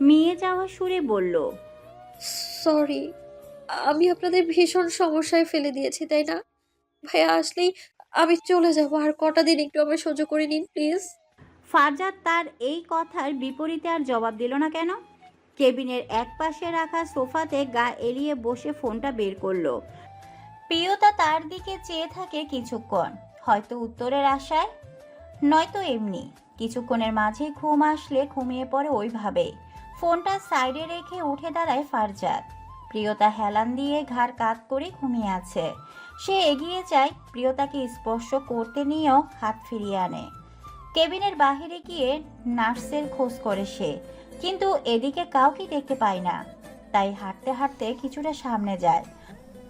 মিয়ে যাওয়া সুরে বলল, সরি, আমি আপনাদের ভীষণ সমস্যায় ফেলে দিয়েছি, তাই না? ভাইয়া আসলেই আমি চলে যাব। আর কটা দিন একটু আমায় সহ্য করে নিন প্লিজ। ফারজাদ তার এই কথার বিপরীতে আর জবাব দিল না কেন। কেবিনের এক পাশে রাখা সোফাতে গা এলিয়ে বসে ফোনটা বের করলো। প্রিয়তা তার দিকে চেয়ে থাকে কিছুক্ষণ, হয়তো উত্তরের আশায়, নয়তো এমনি। কিছুক্ষণের মাঝে ঘুম আসলে ঘুমিয়ে পড়ে ওইভাবে। ফোনটা সাইডে রেখে উঠে দাঁড়ায় ফারজাদ। প্রিয়তা হেলান দিয়ে ঘাড় কাত করে ঘুমিয়ে আছে। সে এগিয়ে যায়, প্রিয়তাকে স্পর্শ করতে নিয়েও হাত ফিরিয়ে আনে। কেবিনের বাহিরে গিয়ে নার্সের খোঁজ করে সে, কিন্তু এদিকে কাউকে দেখতে পায় না। তাই হাঁটতে হাঁটতে কিছুটা সামনে যায়।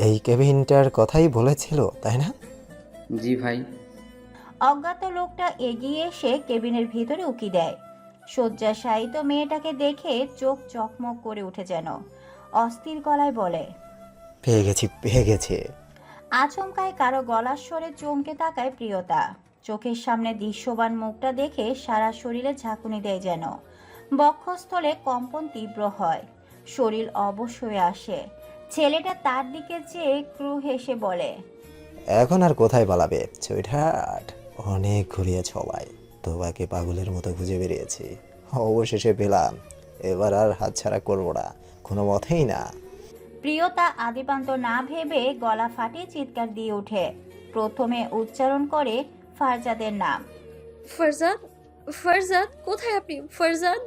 এই কেবিনটার কথাই বলেছিল, তাই না? জি ভাই। অজ্ঞাত লোকটা এগিয়ে এসে কেবিনের ভিতরে উকি দেয়। শয্যাশায়িত মেয়েটাকে দেখে চোখ চকমক করে উঠে যেন। অস্থির গলায় বলে, পেয়ে গেছি, পেয়ে গেছি। আচমকায় কারো গলার স্বরে চমকে তাকায় প্রিয়তা। চোখের সামনে দৃশ্যবান মুখটা দেখে সারা শরীরে ঝাঁকুনি দেয় যেন। বক্ষস্থলে কম্পন তীব্র হয়, শরীর অবশ হয়ে আসে। ছেলেটা তার দিকে চেয়ে ক্রু হেসে বলে, এখন আর কোথায় পালাবে সুইটহার্ট? অনেক ঘুরিয়ে সবাই, তোমাকে পাগলের মতো খুঁজে বেরিয়েছি, অবশেষে পেলাম। এবার আর হাতছাড়া করবো না, কোনো মতেই না। প্রিয়তা আদিপান্ত না ভেবে গলা ফাটিয়ে চিৎকার দিয়ে ওঠে। প্রথমে উচ্চারণ করে ফারজাদের নাম। ফারজাদ, ফারজাদ, কোথায় আপনি ফারজাদ?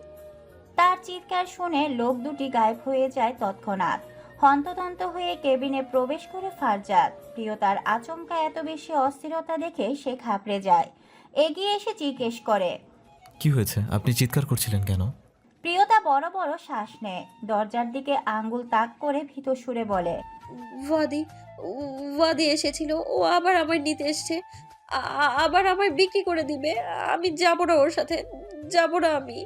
তার চিৎকার শুনে লোক দুটি গায়েব হয়ে যায় তৎক্ষণাৎ। হন্তদন্ত হয়ে কেবিনে প্রবেশ করে ফারজাদ। প্রিয়তার আচমকা এত বেশি অস্থিরতা দেখে সে ঘাবড়ে যায়। এগিয়ে এসে জিজ্ঞেস করে, কি হয়েছে? আপনি চিৎকার করছিলেন কেন? প্রিয়তা বড় বড় শ্বাস নেয়, দরজার দিকে আঙ্গুল তাক করে ভীত সুরে বলে, ওয়াদি, ওয়াদি এসেছিল, ও আবার আমায় নিতে এসছে, আবার আমায় বিক্রি করে দিবে। আমি যাব না ওর সাথে, যাব না আমি।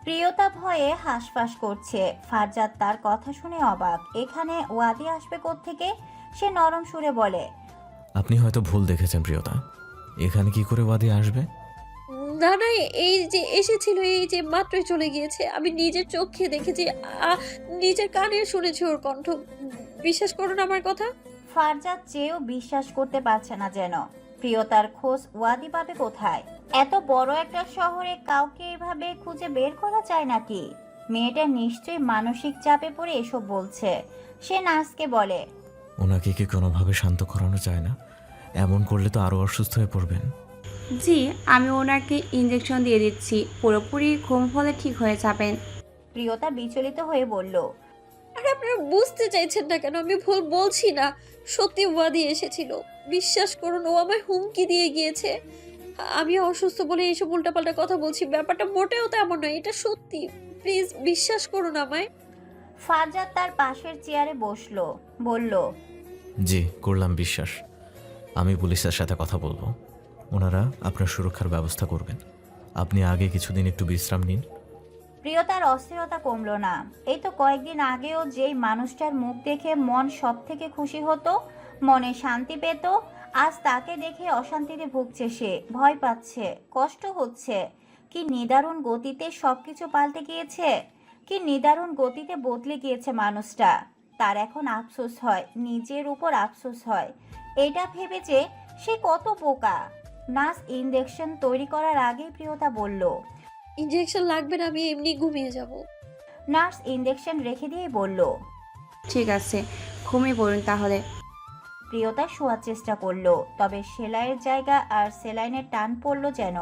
প্রিয়তা ভয়ে হাঁসফাঁস করছে। ফারজাদ তার কথা শুনে অবাক। এখানে ওয়াদি আসবে কোত্থেকে? সে নরম সুরে বলে, আপনি হয়তো ভুল দেখেছেন প্রিয়তা, এখানে কি করে ওয়াদি আসবে? না না, এই যে এসেছিল, এই যে মাত্রই চলে গিয়েছে। আমি নিজের চোখে দেখেছি, নিজের কানে শুনেছি ওর কণ্ঠ। বিশ্বাস করুন আমার কথা। ফারজাদ চেয়েও বিশ্বাস করতে পারছে না যেন। প্রিয়তার খোঁজ ওয়াদি পাবে কোথায়? এত বড় একটা শহরে কাউকে এভাবে খুঁজে বের করা যায় নাকি? মেয়েটা নিশ্চয়ই মানসিক চাপে পড়ে এসব বলছে। সে নার্সকে বলে, ওনাকে কি কোনোভাবে শান্ত করানো যায় না? এমন করলে তো আরও অসুস্থ হয়ে পড়বেন। জি, আমি ওনাকে ইঞ্জেকশন দিয়ে দিচ্ছি, পুরোপুরি ঘুম হলে ঠিক হয়ে যাবেন। প্রিয়তা বিচলিত হয়ে বলল, আরে আপনারা বুঝতে চাইছেন না কেন? আমি ভুল বলছি না, সত্যি ওয়াদি এসেছিল। বিশ্বাস করুন, ও আমায় হুমকি দিয়ে গিয়েছে। আমি অসুস্থ বলে এইসব উল্টাপাল্টা কথা বলছি, ব্যাপারটা মোটেও তেমন নয়, এটা সত্যি। প্লিজ বিশ্বাস করুন আমায়। ফারজাদ তার পাশের চেয়ারে বসলো, বলল, জি, করলাম বিশ্বাস। আমি পুলিশের সাথে কথা বলবো, ওনারা আপনার সুরক্ষার ব্যবস্থা করবেন। আপনি আগে কিছুদিন একটু বিশ্রাম নিন। প্রিয়তার অস্থিরতা কমলো না। এই তো কয়েকদিন আগেও যেই মানুষটার মুখ দেখে মন সব থেকে খুশি হতো, মনে শান্তি পেত, আজ তাকে দেখে অশান্তিতে ভুগছে সে, ভয় পাচ্ছে, কষ্ট হচ্ছে। কি নিদারুণ গতিতে সবকিছু পাল্টে গিয়েছে, কি নিদারুণ গতিতে বদলে গিয়েছে মানুষটা। তার এখন আফসোস হয়, নিজের উপর আফসোস হয়। এটা ভেবে যে সে কত বোকা। নার্স ইঞ্জেকশন তৈরি করার আগেই প্রিয়তা বলল, ইঞ্জেকশন লাগবে না, আমি এমনি ঘুমিয়ে যাব। নার্স ইঞ্জেকশন রেখে দিয়ে বলল, ঠিক আছে, ঘুমিয়ে পড়ুন তাহলে। প্রিয়তা শোয়ার চেষ্টা করলো, তবে সেলাইয়ের জায়গা আর সেলাইনের টান পড়লো যেন।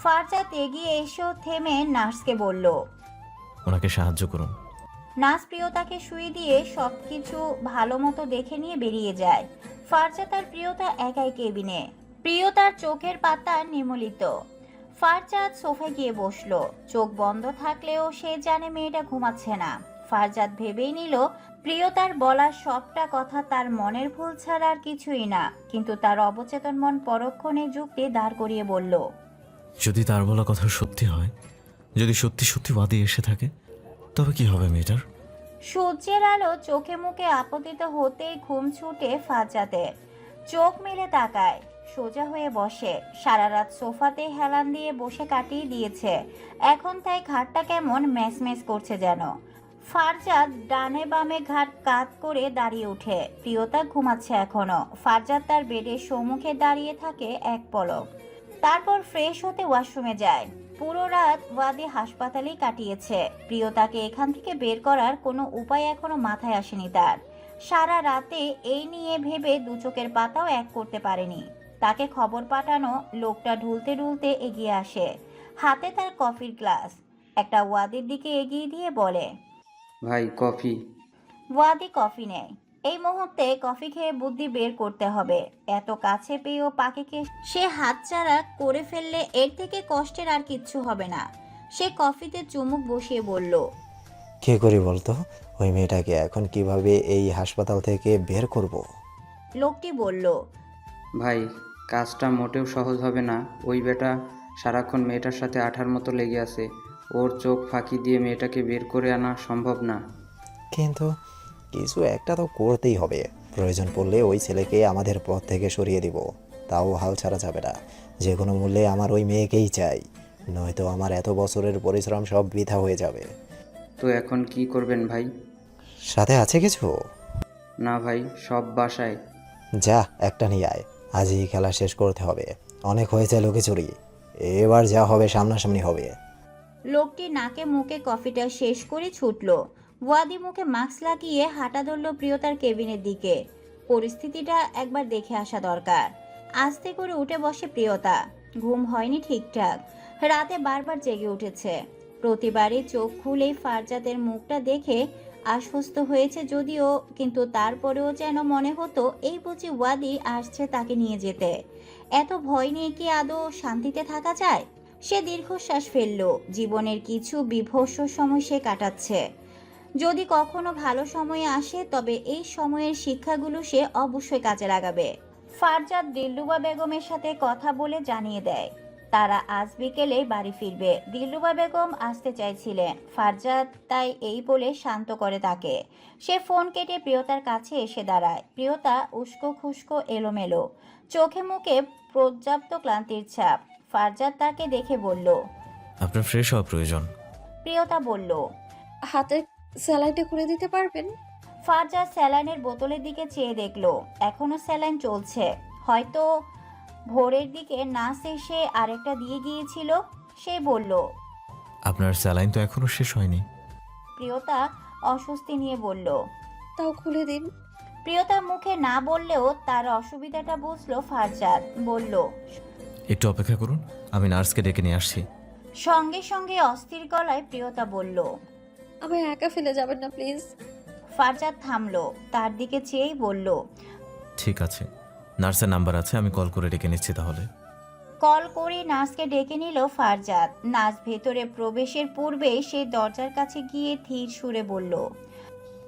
ফারজাদ এগিয়ে এসেও থেমে নার্সকে বলল, ওনাকে সাহায্য করুন। নার্স প্রিয়তাকে শুয়ে দিয়ে সবকিছু ভালো মতো দেখে নিয়ে বেরিয়ে যায়। ফারজাদ আর প্রিয়তা একাই কেবিনে। প্রিয়তার চোখের পাতা নিমলিত। ফারজাদ সোফায় গিয়ে বসলো। চোখ বন্ধ থাকলেও সে জানে মেয়েটা ঘুমাচ্ছে না। ফারজাদ ভেবেই নিল প্রিয়তার বলা সবটা কথা তার মনের ভুল ছাড়া আর কিছুই না, কিন্তু তার অবচেতন মন পরক্ষণে যুক্তি দাঁড় করিয়ে বলল, যদি তার বলা কথা সত্যি হয়, যদি সত্যি সত্যি ওয়াদি এসে থাকে, তবে কি হবে মেয়েটার? সূর্যের আলো চোখে মুখে আপতিত হতেই ঘুম ছুটে ফারজাদের। চোখ মেলে তাকায়, সোজা হয়ে বসে। সারা রাত সোফাতে হেলান দিয়ে বসে কাটিয়ে দিয়েছে, এখন তাই ঘাটটা কেমন ম্যাচম্যাচ করছে যেন। ফারজাদ ডানে বামে ঘাট কাত করে দাঁড়িয়ে ওঠে। প্রিয়তা ঘুমাচ্ছে এখনো। ফারজাদ তার বেডের সম্মুখে দাঁড়িয়ে থাকে এক পলক, তারপর ফ্রেশ হতে ওয়াশরুমে যায়। পুরো রাত ওয়াদি হাসপাতালেই কাটিয়েছে। প্রিয়তাকে এখান থেকে বের করার কোনো উপায় এখনো মাথায় আসেনি তার। সারা রাতে এই নিয়ে ভেবে দু চোখের পাতাও এক করতে পারেনি। তাকে খবর পাঠানো লোকটা ঢুলতে ঢুলতে এগিয়ে আসে, হাতে তার কফির গ্লাস। একটা ওয়াদির দিকে এগিয়ে দিয়ে বলে, ভাই কফি। ওয়াদি কফি নেয়। এই মুহূর্তে কফি খেয়ে বুদ্ধি বের করতে হবে। এত কাছে পেয়েও পাখিকে সে হাতছাড়া করে ফেললে এর থেকে কষ্টের আর কিচ্ছু হবে না। সে কফিতে চুমুক বসিয়ে বলল, কী করি বলতো? ওই মেয়েটাকে এখন কিভাবে এই হাসপাতাল থেকে বের করব? লোকটি বলল, ভাই কাজটা মোটেও সহজ হবে না। ওই বেটা সারাক্ষণ মেয়েটার সাথে আঠার মতো লেগে আছে। ওর চোখ ফাঁকি দিয়ে মেয়েটাকে বের করে আনা সম্ভব না। কিন্তু কিছু একটা তো করতেই হবে। প্রয়োজন পড়লে ওই ছেলেকে আমাদের পথ থেকে সরিয়ে দিব, তাও হাল ছাড়া যাবে না। যে কোনো মূল্যে আমার ওই মেয়েকেই চাই, নয়তো আমার এত বছরের পরিশ্রম সব বৃথা হয়ে যাবে। তো এখন কি করবেন ভাই? সাথে আছে কিছু? না ভাই, সব বাসায়। যা একটা নিয়ে আয়, আজই খেলা শেষ করতে হবে। অনেক হয়েছে লুকোচুরি, এবার যা হবে সামনাসামনি হবে। লোকটি নাকে মুখে কফিটা শেষ করে ছুটল। ওয়াদি মুখে মাস্ক লাগিয়ে হাঁটা ধরল প্রিয়তার কেবিনের দিকে। পরিস্থিতিটা একবার দেখে আসা দরকার। আস্তে করে উঠে বসে প্রিয়তা। ঘুম হয়নি ঠিকঠাক, রাতে বারবার জেগে উঠেছে। প্রতিবারই চোখ খুলেই ফারজাদের মুখটা দেখে আশ্বস্ত হয়েছে যদিও, কিন্তু তারপরেও যেন মনে হতো এই বুঝি ওয়াদি আসছে তাকে নিয়ে যেতে। এত ভয় নিয়ে কি আদৌ শান্তিতে থাকা যায়? সে দীর্ঘশ্বাস ফেলল। জীবনের কিছু বিভৎস সময় সে কাটাচ্ছে। যদি কখনো ভালো সময় আসে তবে এই সময়ের শিক্ষাগুলো সে অবশ্যই কাজে লাগাবে। ফারজাদ দিলরুবা বেগমের সাথে কথা বলে জানিয়ে দেয় তারা আজ বিকেলে বাড়ি ফিরবে। দিলরুবা বেগম আসতে চাইছিলেন, ফারজাদ তাই এই বলে শান্ত করে তাকে। সে ফোন কেটে প্রিয়তার কাছে এসে দাঁড়ায়। প্রিয়তা উস্কো খুস্কো এলোমেলো, চোখে মুখে পর্যাপ্ত ক্লান্তির ছাপ। ফারজাদ তাকে দেখে বলল, আপনার ফ্রেশ হওয়া প্রয়োজন। প্রিয়তা বলল, হাতে স্যালাইনটা খুলে দিতে পারবেন? ফারজাদ স্যালাইনের বোতলের দিকে চেয়ে দেখল এখনো স্যালাইন চলছে। হয়তো ভোরের দিকে নার্স এসে আরেকটা দিয়ে গিয়েছিল। সে বলল, আপনার স্যালাইন তো এখনো শেষ হয়নি। প্রিয়তা অস্বস্তি নিয়ে বলল। তাও খুলে দিন। প্রিয়তার মুখে না বললেও তার অসুবিধাটা বুঝলো ফারজাদ। বলল, একটু অপেক্ষা করুন, আমি নার্সকে ডেকে নিয়ে আসছি। সঙ্গে সঙ্গে অস্থির গলায় প্রিয়তা বলল, আমায় একা ফেলে যাবেন না প্লিজ। ফারজাদ থামলো, তার দিকে চেয়েই বলল, ঠিক আছে, নার্সের নাম্বার আছে, আমি কল করে ডেকে নিচ্ছি তাহলে। কল করে নার্সকে ডেকে নিল ফারজাদ। নার্স ভেতরে প্রবেশের পূর্বেই সে দরজার কাছে গিয়ে ধীর সুরে বলল,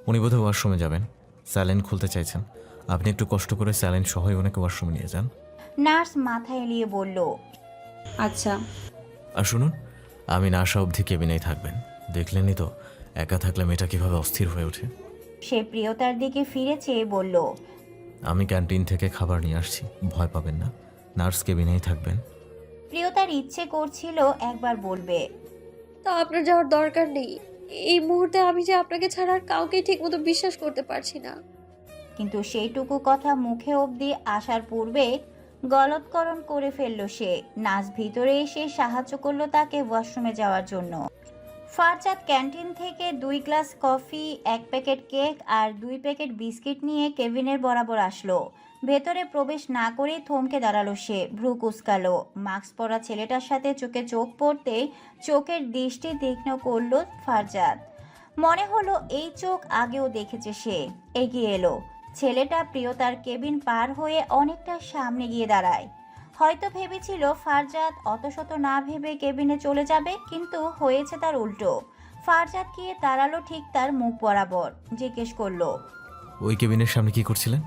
উনি বোধহয় ওয়াশরুমে যাবেন, স্যালাইন খুলতে চাইছেন। আপনি একটু কষ্ট করে স্যালাইন সহই ওনাকে ওয়াশরুমে নিয়ে যান। নার্স মাথা এলিয়ে বলল, আচ্ছা। আর শুনুন, আমি না আসা অবধি কেবিনেই থাকবেন। দেখলেনই তো একা থাকলে মেয়েটা কিভাবে অস্থির হয়ে ওঠে। সে প্রিয়তার দিকে ফিরে চেয়ে বলল, আমি ক্যান্টিন থেকে খাবার নিয়ে আসছি, ভয় পাবেন না। নার্স কেবিনেই থাকবেন। প্রিয়তার ইচ্ছে করছিল একবার বলবে, তা আপনার যাওয়ার দরকার নেই। এই মুহূর্তে আমি যে আপনাকে ছাড়া আর কাউকেই ঠিকমতো বিশ্বাস করতে পারছি না। কিন্তু সেইটুকু কথা মুখে অবধি আসার পূর্বে গলৎকরণ করে ফেলল সে। নার্স ভিতরে এসে সাহায্য করলো তাকে ওয়াশরুমে যাওয়ার জন্য। ফারজাদ ক্যান্টিন থেকে 2 গ্লাস কফি, 1 প্যাকেট কেক আর 2 প্যাকেট বিস্কিট নিয়ে কেবিনের বরাবর আসলো। ভেতরে প্রবেশ না করেই থমকে দাঁড়ালো সে, ভ্রু কুঁচকালো। মাস্ক পরা ছেলেটার সাথে চোখে চোখ পড়তেই চোখের দৃষ্টি তীক্ষ্ণ করলো ফারজাদ। মনে হলো এই চোখ আগেও দেখেছে সে। এগিয়ে এলো। ছেলেটা প্রিয়তার কেবিন পার হয়ে অনেকটা সামনে গিয়ে দাঁড়ায়। হয়তো ভেবেছিল ফারজাদ অতশত না ভেবে কেবিনে চলে যাবে, কিন্তু হয়েছে তার উল্টো। ফারজাদ গিয়ে দাঁড়ালো ঠিক তার মুখ বরাবর। জিজ্ঞেস করলো, ওই কেবিনের সামনে কি করছিলেন?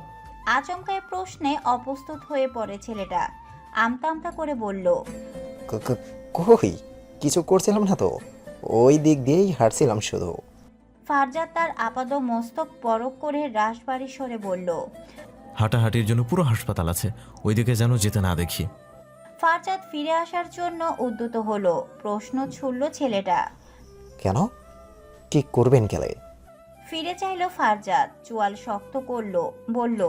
আচমকায় প্রশ্নে অপ্রস্তুত হয়ে পড়ে ছেলেটা। আমতা আমতা করে বলল, কই কিছু করছিলাম না তো, ওই দিক দিয়েই হাঁটছিলাম শুধু। ফারজাদ তার আপাদ মস্তক পরক করে রাশবাড়ি সরে বলল। হাঁটাহাঁটির জন্য পুরো হাসপাতাল আছে, ওইদিকে যেন যেতে না দেখি। ফারজাদ ফিরে আসার জন্য উদ্যত হলো। প্রশ্ন ছুড়ল ছেলেটা। কেন, কি করবেন গেলে? ফিরে চাইলো ফারজাদ, চোয়াল শক্ত করলো, বলল,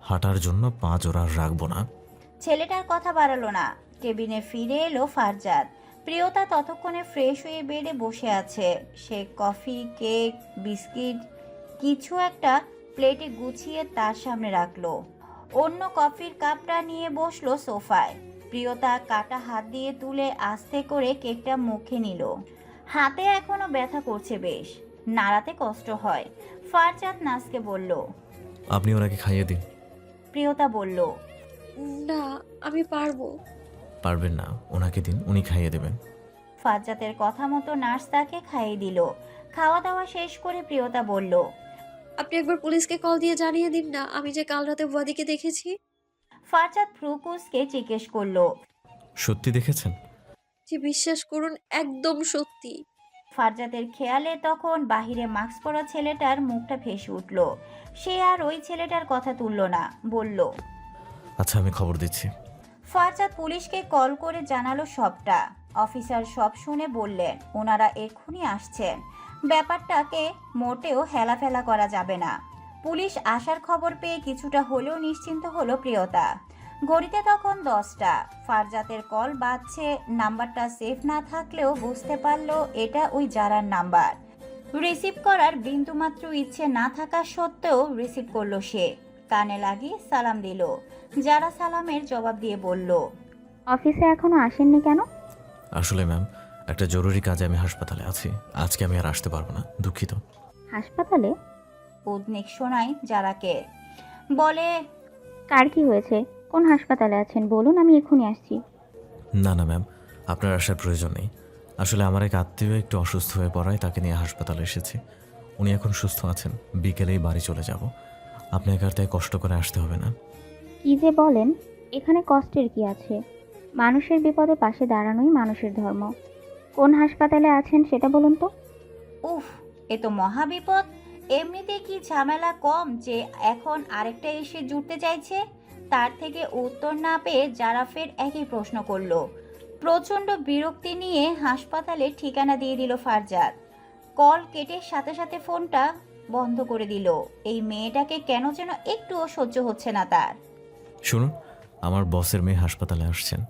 হাঁটার জন্য 5 জোড়া রাখবো না। ছেলেটার কথা বাড়ালো না। কেবিনে ফিরে এলো ফারজাদ। প্রিয়তা ততক্ষণে ফ্রেশ হয়ে বেডে বসে আছে। সে কফি, কেক, বিস্কিট কিছু একটা প্লেটে গুছিয়ে তার সামনে রাখলো। অন্য কফির কাপটা নিয়ে বসলো সোফায়। প্রিয়তা কাটা হাত দিয়ে তুলে আস্তে করে কেকটা মুখে নিল। হাতে এখনো ব্যথা করছে বেশ, নাড়াতে কষ্ট হয়। ফারজাদ নাসকে বলল, আপনি ওনাকে খাইয়ে দিন। প্রিয়তা বলল, না, আমি পারবো। পারবেন না, ওনাকে দিন, উনি খাইয়ে দেবেন। ফারজাদের কথা মতো নার্স তাকে খাইয়ে দিল। খাওয়া দাওয়া শেষ করে প্রিয়তা বলল, আপনি একবার পুলিশকে কল দিয়ে জানিয়ে দিন না আমি যে কাল রাতে ওয়াদিকে দেখেছি। ফারজাদ ফ্রুকুসকে জিজ্ঞেস করলো, সত্যি দেখেছেন? যে বিশ্বাস করুন, একদম সত্যি। ফারজাদের খেয়ালে তখন বাহিরে মাস্ক পরা ছেলেটার মুখটা ভেসে উঠল। সে আর ওই ছেলেটার কথা তুলল না, বলল, আচ্ছা, আমি খবর দিচ্ছি। ফারজাদ পুলিশকে কল করে জানালো সবটা। অফিসার সব শুনে বললেন ওনারা এক্ষুনি আসছেন। ব্যাপারটাকে মোটেও হেলাফেলা করা যাবে না। পুলিশ আসার খবর পেয়ে কিছুটা হলেও নিশ্চিন্ত হলো প্রিয়তা। ঘড়িতে তখন 10টা। ফারজাতের কল বাজছে। নাম্বারটা সেফ না থাকলেও বুঝতে পারলো এটা ওই জারার নাম্বার। রিসিভ করার বিন্দুমাত্র ইচ্ছে না থাকা সত্ত্বেও রিসিভ করলো সে। কানে লাগিয়ে সালাম দিল। যারা সালামের জবাব দিয়ে বলল, অফিসে এখনো আসেননি কেন? আসলে ম্যাম, একটা জরুরি কাজে আমি হাসপাতালে আছি। আজকে আমি আর আসতে পারবো না, দুঃখিত। হাসপাতালে? উদ্নিক শোনায় যারাকে। বলে, কার কি হয়েছে? কোন হাসপাতালে আছেন বলুন, আমি এক্ষুনি আসছি। না না ম্যাম, আপনার আসার প্রয়োজন নেই। আসলে আমার এক আত্মীয় একটু অসুস্থ হয়ে পড়ায় তাকে নিয়ে হাসপাতালে এসেছি। উনি এখন সুস্থ আছেন, বিকেলেই বাড়ি চলে যাব। আপনাকে আর তাই কষ্ট করে আসতে হবে না। কি যে বলেন, এখানে কষ্টের কি আছে? মানুষের বিপদে পাশে দাঁড়ানোই মানুষের ধর্ম। কোন হাসপাতালে আছেন সেটা বলুন তো। উফ, এ তো মহাবিপদ। এমনিতে কি ঝামেলা কম যে এখন আরেকটা এসে জুটতে চাইছে? তার থেকে উত্তর না পেয়ে যারা ফের একই প্রশ্ন করলো। প্রচণ্ড বিরক্তি নিয়ে হাসপাতালে ঠিকানা দিয়ে দিল ফারজাদ। কল কেটে সাথে সাথে ফোনটা বন্ধ করে দিল। এই মেয়েটাকে কেন যেন একটুও সহ্য হচ্ছে না তার। শুনুন, আমার বসের মেয়ে হাসপাতালে আসছেন।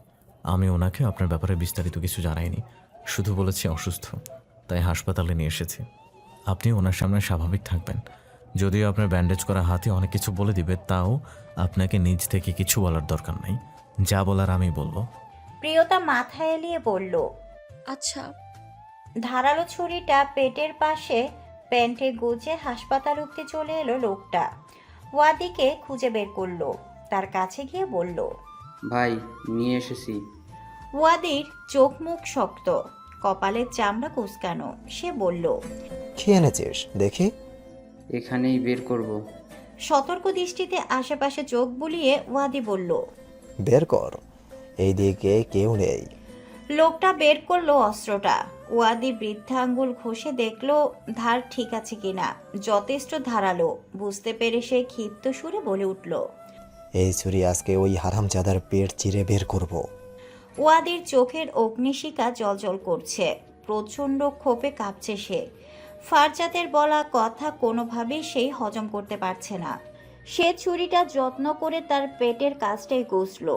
আমি ওনাকে আপনার ব্যাপারে বিস্তারিত কিছু জানাইনি, শুধু বলেছি অসুস্থ, তাই হাসপাতালে নিয়ে এসেছি। আপনি ওনার সামনে স্বাভাবিক থাকবেন। যদিও আপনার ব্যান্ডেজ করা হাতে অনেক কিছু বলে দিবে, তাও আপনাকে নিজ থেকে কিছু বলার দরকার নাই। যা বলার আমি বলবো। প্রিয়তা মাথা এলিয়ে বলল, আচ্ছা। ধারালো ছুরিটা পেটের পাশে প্যান্টে গুজে হাসপাতাল অব্দি চলে এলো লোকটা। ওয়াদিকে খুঁজে বের করলো। তার কাছে গিয়ে বলল, ভাই, নিয়ে এসেছি। ওয়াদির চোখ মুখ শক্ত, কপালের চামড়া কুঁচকানো। সে বলল, খেয়ে এনেছিস দেখি। এখানেই বের করব। সতর্ক দৃষ্টিতে আশেপাশে চোখ বুলিয়ে ওয়াদি বলল, বের কর, এই দিকে কেউ নেই। লোকটা বের করলো অস্ত্রটা। ওয়াদি বৃদ্ধাঙ্গুল ঘষে দেখলো ধার ঠিক আছে কিনা। যথেষ্ট ধারালো। বুঝতে পেরে সে ক্ষিপ্ত সুরে বলে উঠল, এই ছুরি আজকে ওই হারামজাদার পেট চিরে বের করব। ওয়াদির চোখের অগ্নিশিখা জ্বলজ্বল করছে। প্রচণ্ড ক্ষোভে কাঁপছে সে। ফারজাতের বলা কথা কোনোভাবেই সেই হজম করতে পারছে না। সে ছুরিটা যত্ন করে তার পেটের কাছটাই গুছল।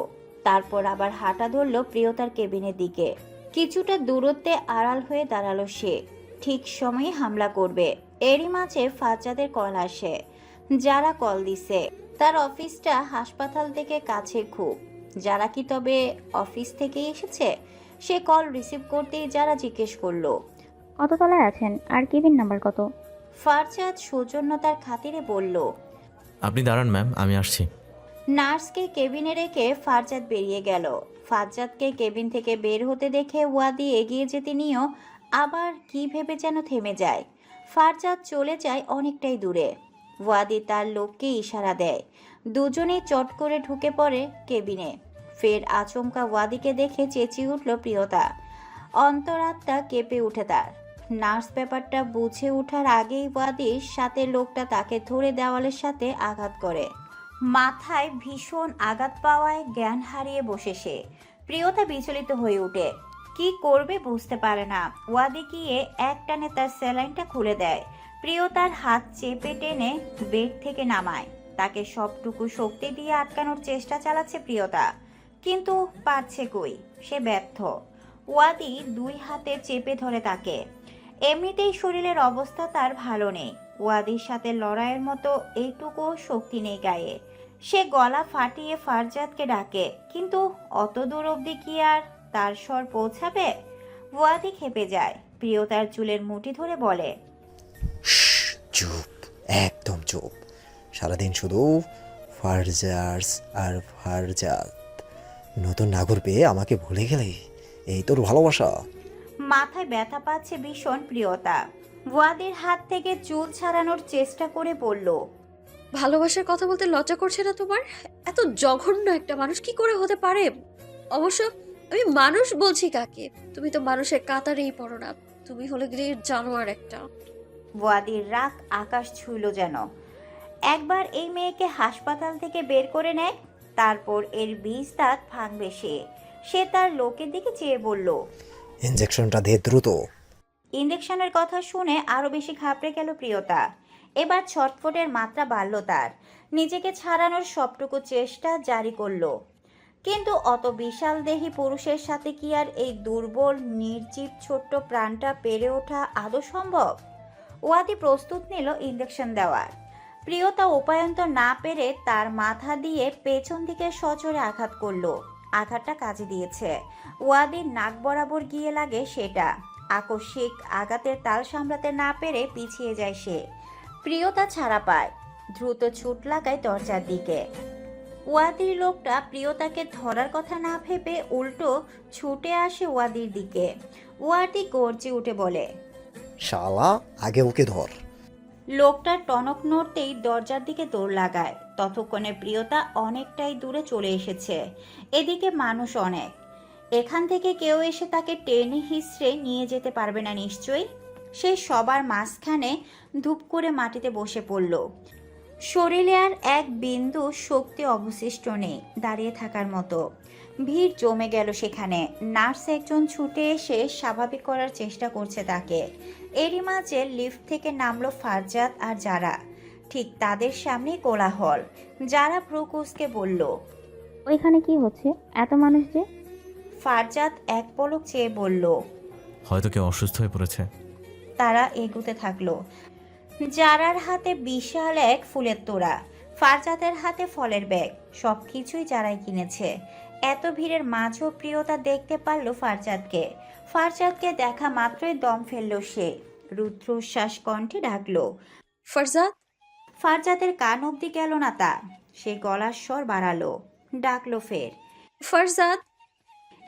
তারপর আবার হাঁটা ধরল প্রিয়তার কেবিনের দিকে। কিছুটা দূরত্বে আড়াল হয়ে দাঁড়ালো সে। ঠিক সময়ে হামলা করবে। এরই মাঝে ফারজাদের কল আসে। যারা কল দিছে, তার অফিসটা হাসপাতাল থেকে কাছে খুব। যারা কি তবে অফিস থেকেই এসেছে? সে কল রিসিভ করতেই যারা জিজ্ঞেস করলো, কত তলায় আছেন আর কেবিন নাম্বার কত? ফারজাদ সৌজন্যতার খাতিরে বলল, আপনি দাঁড়ান ম্যাম, আমি আসছি। নার্সকে কেবিনে রেখে ফারজাদ বেরিয়ে গেল। ফারজাদকে কেবিন থেকে বের হতে দেখে ওয়াদি এগিয়ে যেতে নিয়েও আবার কি ভেবে যেন থেমে যায়। ফারজাদ চলে যায় অনেকটাই দূরে। ওয়াদি তার লোককে ইশারা দেয়। দুজনেই চট করে ঢুকে পড়ে কেবিনে। ফের আচমকা ওয়াদিকে দেখে চেঁচিয়ে উঠল প্রিয়তা। অন্তরাত্মা কেঁপে উঠে তার। নার্স ব্যাপারটা বুঝে ওঠার আগেই ওয়াদির সাথে লোকটা তাকে ধরে দেওয়ালের সাথে আঘাত করে। মাথায় ভীষণ আঘাত পাওয়ায় জ্ঞান হারিয়ে বসে সে। প্রিয়তা বিচলিত হয়ে ওঠে। কি করবে বুঝতে পারে না। ওয়াদি গিয়ে একটানে তার স্যালাইনটা খুলে দেয়। প্রিয়তার হাত চেপে টেনে বেড থেকে নামায়। তাকে সবটুকু শক্তি দিয়ে আটকানোর চেষ্টা চালাচ্ছে প্রিয়তা, কিন্তু পারছে কই। সে ব্যর্থ। ওয়াদি দুই হাতে চেপে ধরে তাকে। এমনিতেই শরীরের অবস্থা তার ভালো নেই। ওয়াদির সাথে লড়াইয়ের মতো এইটুকু শক্তি নেই গায়ে। সে গলা ফাটিয়ে ফারজাদকে ডাকে, কিন্তু অত দূর অবধি কি আর তার স্বর পৌঁছাবে? ওয়াদি খেপে যায়। প্রিয়তার চুলের মুঠি ধরে বলে, চুপ, একদম চুপ। সারাদিন শুধু ফারজার্স আর ফারজাদ। নতুন নাগর পেয়ে আমাকে ভুলে গেলে? এই তোর ভালোবাসা? মাথায় ব্যথা পাচ্ছে ভীষণ প্রিয়তা। ওয়াদির হাত থেকে চুল ছাড়ানোর চেষ্টা করে বলল, ভালোবাসার কথা বলতে লজ্জা করছে না তোমার? এত জঘন্য একটা মানুষ কি করে হতে পারে? অবশ্য আমি মানুষ বলছি কাকে? তুমি তো মানুষের কাতারেই পড়ো না। তুমি হলে গিয়ে জানোয়ার একটা। ওয়াদির রাগ আকাশ ছুঁইল যেন। একবার এই মেয়েকে হাসপাতাল থেকে বের করে নেয়, তারপর এর বীজ দাঁত ভাঙবে সে। সে তার লোকের দিকে চেয়ে বলল, ইঞ্জেকশনটা দে দ্রুত। ইঞ্জেকশনের কথা শুনে আরো বেশি ঘাবড়ে গেল প্রিয়তা। এবার ছটফটের মাত্রা বাড়ল তার। নিজেকে ছাড়ানোর সবটুকু চেষ্টা জারি করলো। কিন্তু অত বিশাল দেহী পুরুষের সাথে কি আর এই দুর্বল নির্জীব ছোট্ট প্রাণটা পেরে ওঠা আদৌ সম্ভব? ওয়াদি প্রস্তুত নিল ইঞ্জেকশন দেওয়ার। প্রিয়তা উপায়ন্তর না পেরে তার মাথা দিয়ে পেছন দিকে সজোরে আঘাত করলো। আঘাতটা কাজে দিয়েছে। ওয়াদির নাক বরাবর গিয়ে লাগে সেটা। আকস্মিক আঘাতের তাল সামলাতে না পেরে পিছিয়ে যায় সে। প্রিয়তা ছাড়া পায়, দ্রুত ছুট লাগায় দরজার দিকে। ওয়াদির লোকটা প্রিয়তাকে ধরার কথা না ভেবে উল্টো ছুটে আসে ওয়াদির দিকে। ওয়াদি গর্জে উঠে বলে, শালা, আগে ওকে ধর। লোকটার টনক নড়তেই দরজার দিকে দৌড় লাগায়। ততক্ষণে প্রিয়তা অনেকটাই দূরে চলে এসেছে। এদিকে মানুষ অনেক। এখান থেকে কেউ এসে তাকে টেনে হিঁচড়ে নিয়ে যেতে পারবে না নিশ্চয়ই। সে সবার মাঝখানে ধূপ করে মাটিতে বসে পড়ল। শরীরে আর এক বিন্দু শক্তি অবশিষ্ট নেই দাঁড়িয়ে থাকার মতো। ভিড় জমে গেল সেখানে। নার্স একজন ছুটে এসে স্বাভাবিক করার চেষ্টা করছে তাকে। এরই মাঝে লিফট থেকে নামলো ফারজাদ আর যারা। ঠিক তাদের সামনেই কোলাহল। যারা প্রকোষকে বলল, ওইখানে কি হচ্ছে? এত মানুষ যে! ফারজাদ এক পলক চেয়ে বলল, হয়তো কেউ অসুস্থ হয়ে পড়েছে। তারা এগুতে থাকলো। জারার হাতে বিশাল এক ফুলের তোড়া, ফারজাদের হাতে ফলের ব্যাগ। সবকিছুই যারাই কিনেছে। এত ভিড়ের মাঝেও প্রিয়তা দেখতে পারল ফারজাদকে। ফারজাদকে দেখা মাত্রই দম ফেলল সে। রুদ্রশ্বাস কণ্ঠে ডাকলো, ফারজাদ। ফারজাদের কান অবধি গেল না তা। সে গলার স্বর বাড়ালো, ডাকলো ফের, ফারজাদ।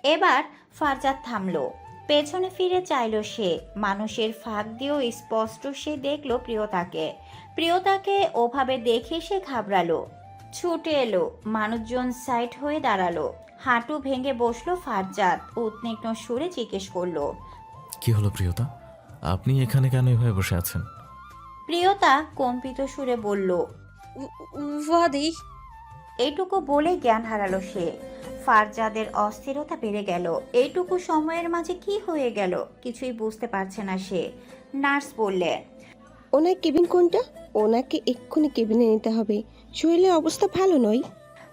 এবার ফারজাদ থামলো। পেছনে ফিরে চাইল সে। মানুষের ফাঁক দিয়েও স্পষ্ট সে দেখল প্রিয়তাকে। প্রিয়তাকে ওভাবে দেখে সে ঘাবড়ালো। ছুটে এলো। মানুষজন সাইড হয়ে দাঁড়ালো। হাঁটু ভেঙে বসলো ফারজাদ। উদ্বিগ্ন সুরে জিজ্ঞেস করলো, কি হলো প্রিয়তা? আপনি এখানে কেন এভাবে বসে আছেন? প্রিয়তা কম্পিত সুরে বলল, ওয়াদি। এইটুকু বলে জ্ঞান হারালো সে। ফারজাদের অস্থিরতা বেড়ে গেল। এইটুকু সময়ের মাঝে কি হয়ে গেল কিছুই বুঝতে পারছে না সে। নার্স বললেন, ওনার কেবিন কোনটা? ওনাকে এক্ষুনি কেবিনে নিতে হবে, শরীরের অবস্থা ভালো নয়।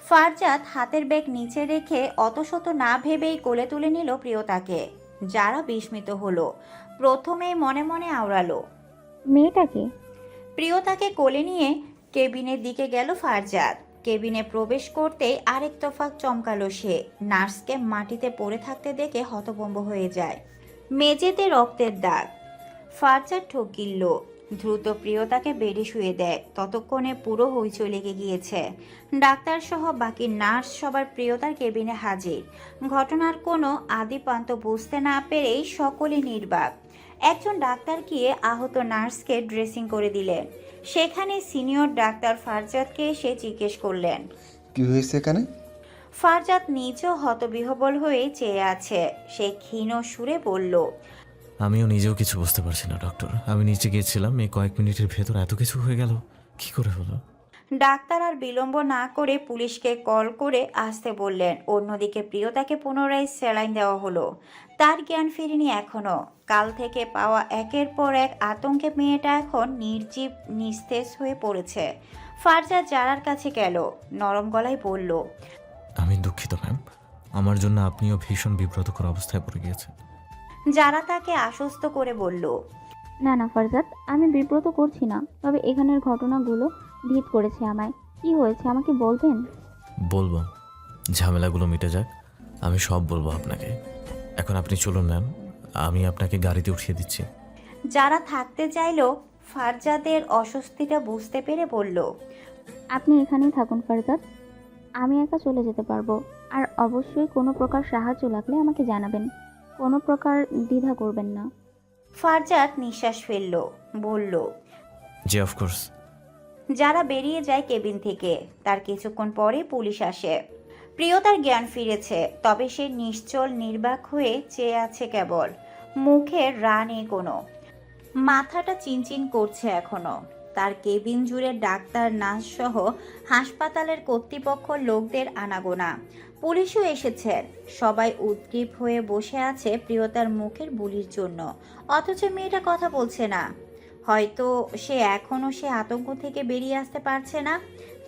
ফারজাদ হাতের ব্যাগ নিচে রেখে অতশত না ভেবেই কোলে তুলে নিল প্রিয়তাকে। যারা বিস্মিত হলো। প্রথমেই মনে মনে আওড়ালো, মেয়েটাকে? প্রিয়তাকে কোলে নিয়ে কেবিনের দিকে গেল ফারজাদ। কেবিনে প্রবেশ করতেই আরেক তফাক চমকালো সে। নার্সকে মাটিতে পড়ে থাকতে দেখে হতভম্ব হয়ে যায়। মেঝেতে রক্তের দাগ। ফারজাদ ঠকিল। দ্রুত প্রিয়তাকে বেডে শুয়ে দেয়। ততক্ষণে পুরো হইচই লেগে গিয়েছে। ডাক্তার সহ বাকি নার্স সবার প্রিয়তার কেবিনে হাজির। ঘটনার কোনো আদিপান্ত বুঝতে না পেরেই সকলে নির্বাক। একজন ডাক্তার গিয়ে আহত নার্সকে ড্রেসিং করে দিলেন। সেখানে সিনিয়র ডাক্তার ফারজাদকে এসে জিজ্ঞেস করলেন, কি হয়েছে এখানে? ফারজাদ নিজেও হতবিহ্বল হয়ে চেয়ে আছে। সে ক্ষীণ সুরে বলল, আমিও নিজেও কিছু বুঝতে পারছি না ডক্টর। আমি নিচে গিয়েছিলাম, এই কয়েক মিনিটের ভেতর এত কিছু হয়ে গেল, কি করে হলো? ডাক্তার আর বিলম্ব না করে পুলিশকে কল করে আসতে বললেন। অন্যদিকে প্রিয়তাকে পুনরায় স্যালাইন দেওয়া হলো। তার জ্ঞান ফেরেনি এখনো। কাল থেকে পাওয়া একের পর এক আতঙ্কে মেয়েটা এখন নির্জীব নিস্তেজ হয়ে পড়েছে। ফারজাদ জারার কাছে গেল, নরম গলায় বলল, আমি দুঃখিত ম্যাম, আমার জন্য আপনিও ভীষণ বিব্রতকর অবস্থায় পড়ে গিয়েছেন। যারা তাকে আশ্বস্ত করে বলল, না না ফারজাদ, আমি বিব্রত করছি না, তবে এখানের ঘটনাগুলো ভিত করেছে আমায়। কি হয়েছে আমাকে বলবেন? বলবো, ঝামেলাগুলো মিটে যাক, আমি সব বলবো আপনাকে। এখন আপনি চলুন ম্যাম, আমি আপনাকে গাড়িতে উঠিয়ে দিচ্ছি। যারা থাকতে চাইলো ফারজাদের অস্বস্তিটা বুঝতে পেরে বলল, আপনি এখানেই থাকুন ফারজাদ, আমি একা চলে যেতে পারবো। আর অবশ্যই কোনো প্রকার সাহায্য লাগলে আমাকে জানাবেন, কোনো প্রকার দ্বিধা করবেন না। ফারজাদ নিঃশ্বাস ফেলল, বলল, জি অফকোর্স। যারা বেরিয়ে যায় কেবিন থেকে। তার কিছুক্ষণ পরে পুলিশ আসে। প্রিয়তার জ্ঞান ফিরেছে, তবে সে নিশ্চল নির্বাক হয়ে চেয়ে আছে কেবল। মুখে রা নেই কোনো। মাথাটা চিনচিন করছে এখনো। তার কেবিন জুড়ে ডাক্তার নার্স সহ হাসপাতালের কর্তৃপক্ষ লোকদের আনাগোনা। পুলিশও এসেছেন। সবাই উদ্গ্রীব হয়ে বসে আছে প্রিয়তার মুখের বুলির জন্য। অথচ মেয়েটা কথা বলছে না। হয়তো সে এখনো সে আতঙ্ক থেকে বেরিয়ে আসতে পারছে না।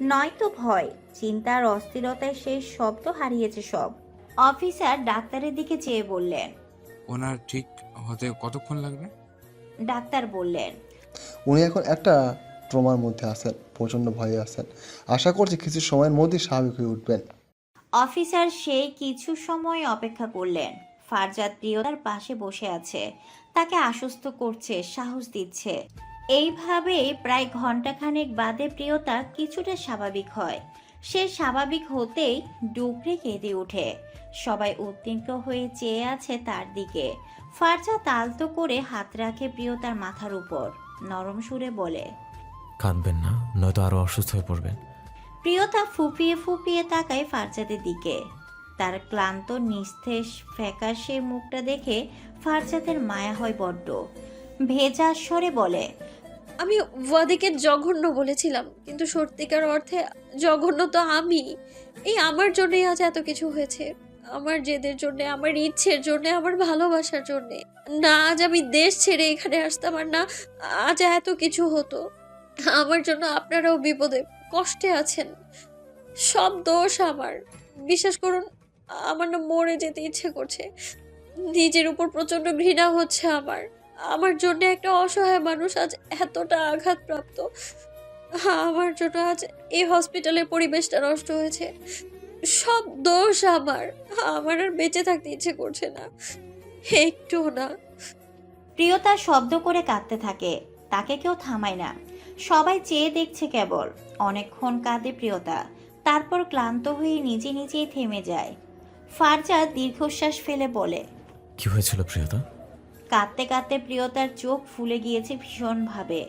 নয়তো ভয়, চিন্তার অস্থিরতায় সেই শব্দ হারিয়েছে সব। অফিসার ডাক্তারের দিকে চেয়ে বললেন। ওনার ঠিক হতে কতক্ষণ লাগবে? ডাক্তার বললেন, উনি এখন একটা ট্রমার মধ্যে আছেন, প্রচণ্ড ভয়ে আছেন। আশা করছি কিছু সময়ের মধ্যেই স্বাভাবিক হয়ে উঠবেন। অফিসার সেই কিছু সময় অপেক্ষা করলেন। ফারজাদ প্রিয়তার পাশে বসে আছে, তাকে আশ্বস্ত করছে, সাহস দিচ্ছে। এইভাবেই প্রায় ঘন্টাখানেক বাদে প্রিয়তা কিছুটা স্বাভাবিক হয়। সে স্বাভাবিক হতেই ডুকরে কেঁদে ওঠে। সবাই উদ্বিগ্ন হয়ে চেয়ে আছে তার দিকে। ফারজাদ আলতো করে হাত রাখে প্রিয়তার মাথার উপর, নরম সুরে বলে, কাঁদবেন না, নয়তো আরও অসুস্থ হয়ে পড়বেন। প্রিয়তা ফুপিয়ে ফুপিয়ে তাকায় ফারজাদের দিকে। তার ক্লান্ত নিস্তেজ ফ্যাকাশে মুখটা দেখে ফারজাদের মায়া হয় বড্ড। ভেজা স্বরে বলে, আমি ওয়াদিকে জঘন্য বলেছিলাম, কিন্তু সত্যিকার অর্থে জঘন্য তো আমি। এই আমার জন্যই আজ এত কিছু হয়েছে, আমার জেদের জন্য, আমার ইচ্ছের জন্য, আমার ভালোবাসার জন্য। না আজ আমি দেশ ছেড়ে এখানে আসতাম, আর না আজ এত কিছু হতো। আমার জন্য আপনারাও বিপদে কষ্টে আছেন। সব দোষ আমার। বিশ্বাস করুন, আমার না মরে যেতে ইচ্ছে করছে। নিজের উপর প্রচন্ড ঘৃণা হচ্ছে আমার। আমার জন্য একটা অসহায় মানুষ আজ এতটা আঘাতপ্রাপ্ত। আমার জন্য আজ এই হসপিটালের পরিবেশটা নষ্ট হয়েছে। সব দোষ আমার। আমার আর বেঁচে থাকতে ইচ্ছে করছে না, একটুও না। প্রিয়তা শব্দ করে কাঁদতে থাকে। তাকে কেউ থামায় না, সবাই চেয়ে দেখছে কেবল। অনেকক্ষণ কাঁদে প্রিয়তা, তারপর ক্লান্ত হয়ে নিজে নিজেই থেমে যায়। ফারজাদ দীর্ঘশ্বাস ফেলে বলে, কি হয়েছিল প্রিয়তা? কাঁদতে কাঁদতে প্রিয়তার চোখ ফুলে গিয়েছে ভীষণভাবে।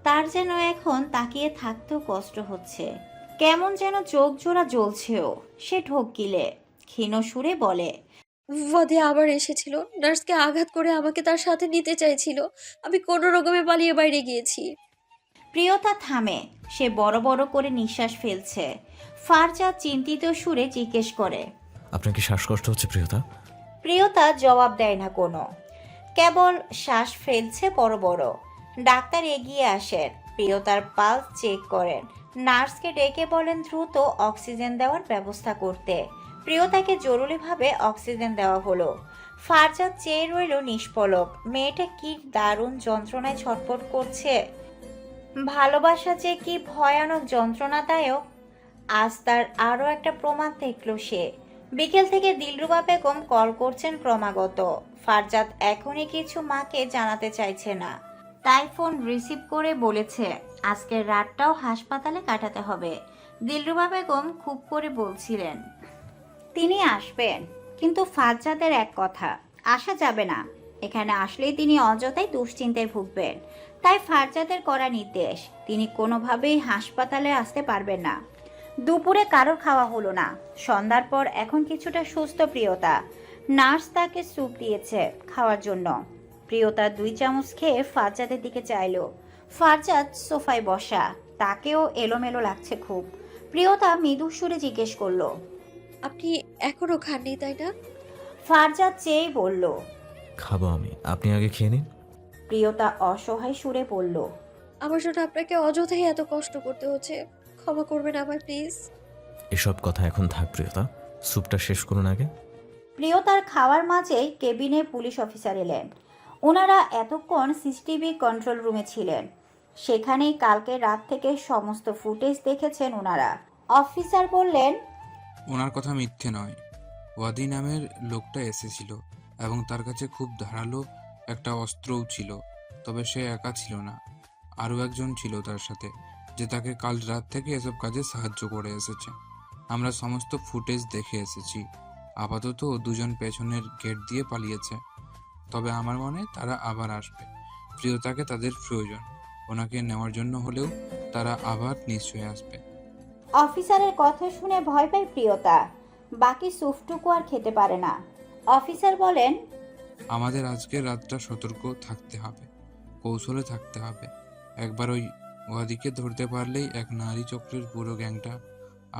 তার যেন এখন তাকিয়ে থাকতেও কষ্ট হচ্ছে। কেমন যেন চোখ জোড়া জ্বলছেও। সে ঢোক গিলে ক্ষীণ সুরে বলে, ওয়াদি আবার এসেছিল, নার্সকে আঘাত করে আমাকে তার সাথে নিতে চাইছিল। আমি কোনো রকমে পালিয়ে বাইরে গিয়েছি। প্রিয়তা থামে। সে বড় বড় করে নিঃশ্বাস ফেলছে। ফারজাদ চিন্তিত সুরে জিজ্ঞেস করে, আপনার কি শ্বাসকষ্ট হচ্ছে প্রিয়তা? প্রিয়তা জবাব দেয় না কোনো, কেবল শ্বাস ফেলছে বড় বড়। ডাক্তার এগিয়ে আসেন, প্রিয়তার পালস চেক করেন। নার্সকে ডেকে বলেন দ্রুত অক্সিজেন দেওয়ার ব্যবস্থা করতে। প্রিয়তাকে জরুরিভাবে অক্সিজেন দেওয়া হলো। ফারজাদ চেয়ে রইল নিষ্পলক। মেয়েটা কি দারুণ যন্ত্রণায় ছটফট করছে। ভালোবাসা যে কি ভয়ানক যন্ত্রণাদায়ক, আজ তার আরও একটা প্রমাণ দেখল সে। বিকেল থেকে দিলরুবা বেগম কল করছেন ক্রমাগত। ফারজাদ এখনই কিছু মাকে জানাতে চাইছে না, তাই ফোন রিসিভ করে বলেছে আজকের রাতটাও হাসপাতালে কাটাতে হবে। দিলরুবা বেগম খুব করে বলছিলেন তিনি আসবেন, কিন্তু ফারজাদের এক কথা, আসা যাবে না। এখানে আসলেই তিনি অযথাই দুশ্চিন্তায় ভুগবেন। তাই ফারজাদের করা নির্দেশ, তিনি কোনোভাবেই হাসপাতালে আসতে পারবেন না। দুপুরে কারোর খাওয়া হলো না। সন্ধ্যার পর এখন কিছুটা সুস্থ প্রিয়তা। নার্স তাকে স্যুপ দিয়েছে খাওয়ার জন্য। প্রিয়তা 2 চামচ খেয়ে ফারজাদের দিকে চাইল। ফারজাদ সোফায় বসা, তাকেও এলোমেলো লাগছে খুব। প্রিয়তা মৃদু সুরে জিজ্ঞেস করলো, আপনি এখনো খাননি তাই না? ফারজাদ চেয়েই বলল, খাবো আমি, আপনি আগে খেয়ে নিন। প্রিয়তা অসহায় সুরে বলল, আমার জন্য আপনাকে অযথাই এত কষ্ট করতে হচ্ছে, ক্ষমা করবেন আমায় প্লিজ। এসব কথা এখন থাক প্রিয়তা, স্যুপটা শেষ করুন আগে। প্রিয়তার খাওয়ার মাঝেই কেবিনে পুলিশ অফিসার এলেন। ওনারা এতক্ষণ সিসিটিভি কন্ট্রোল রুমে ছিলেন। সেখানেই কালকে রাত থেকে সমস্ত ফুটেজ দেখেছেন ওনারা। অফিসার বললেন, ওনার কথা মিথ্যে নয়। ওয়াদি নামের লোকটা এসেছিল এবং তার কাছে খুব ধারালো একটা অস্ত্রও ছিল। তবে সে একা ছিল না, আরও একজন ছিল তার সাথে, যে তাকে কাল রাত থেকে এসব কাজে সাহায্য করে এসেছে। আমরা সমস্ত ফুটেজ দেখে এসেছি। আপাতত 2জন পেছনের গেট দিয়ে পালিয়েছে, তবে আমার মনে তারা আবার আসবে। প্রিয়তাকে তাদের প্রয়োজন, ওনাকে নেওয়ার জন্য হলেও তারা আবার নিশ্চয়ই আসবে। অফিসারের কথা শুনে ভয় পায় প্রিয়তা। বাকি সুপটুকু আর খেতে পারে না। অফিসার বলেন, আমাদের আজকের রাতটা সতর্ক থাকতে হবে, কৌশলে থাকতে হবে। একবার ওই ওয়াদিকে ধরতে পারলেই এক নারী চক্রের পুরো গ্যাংটা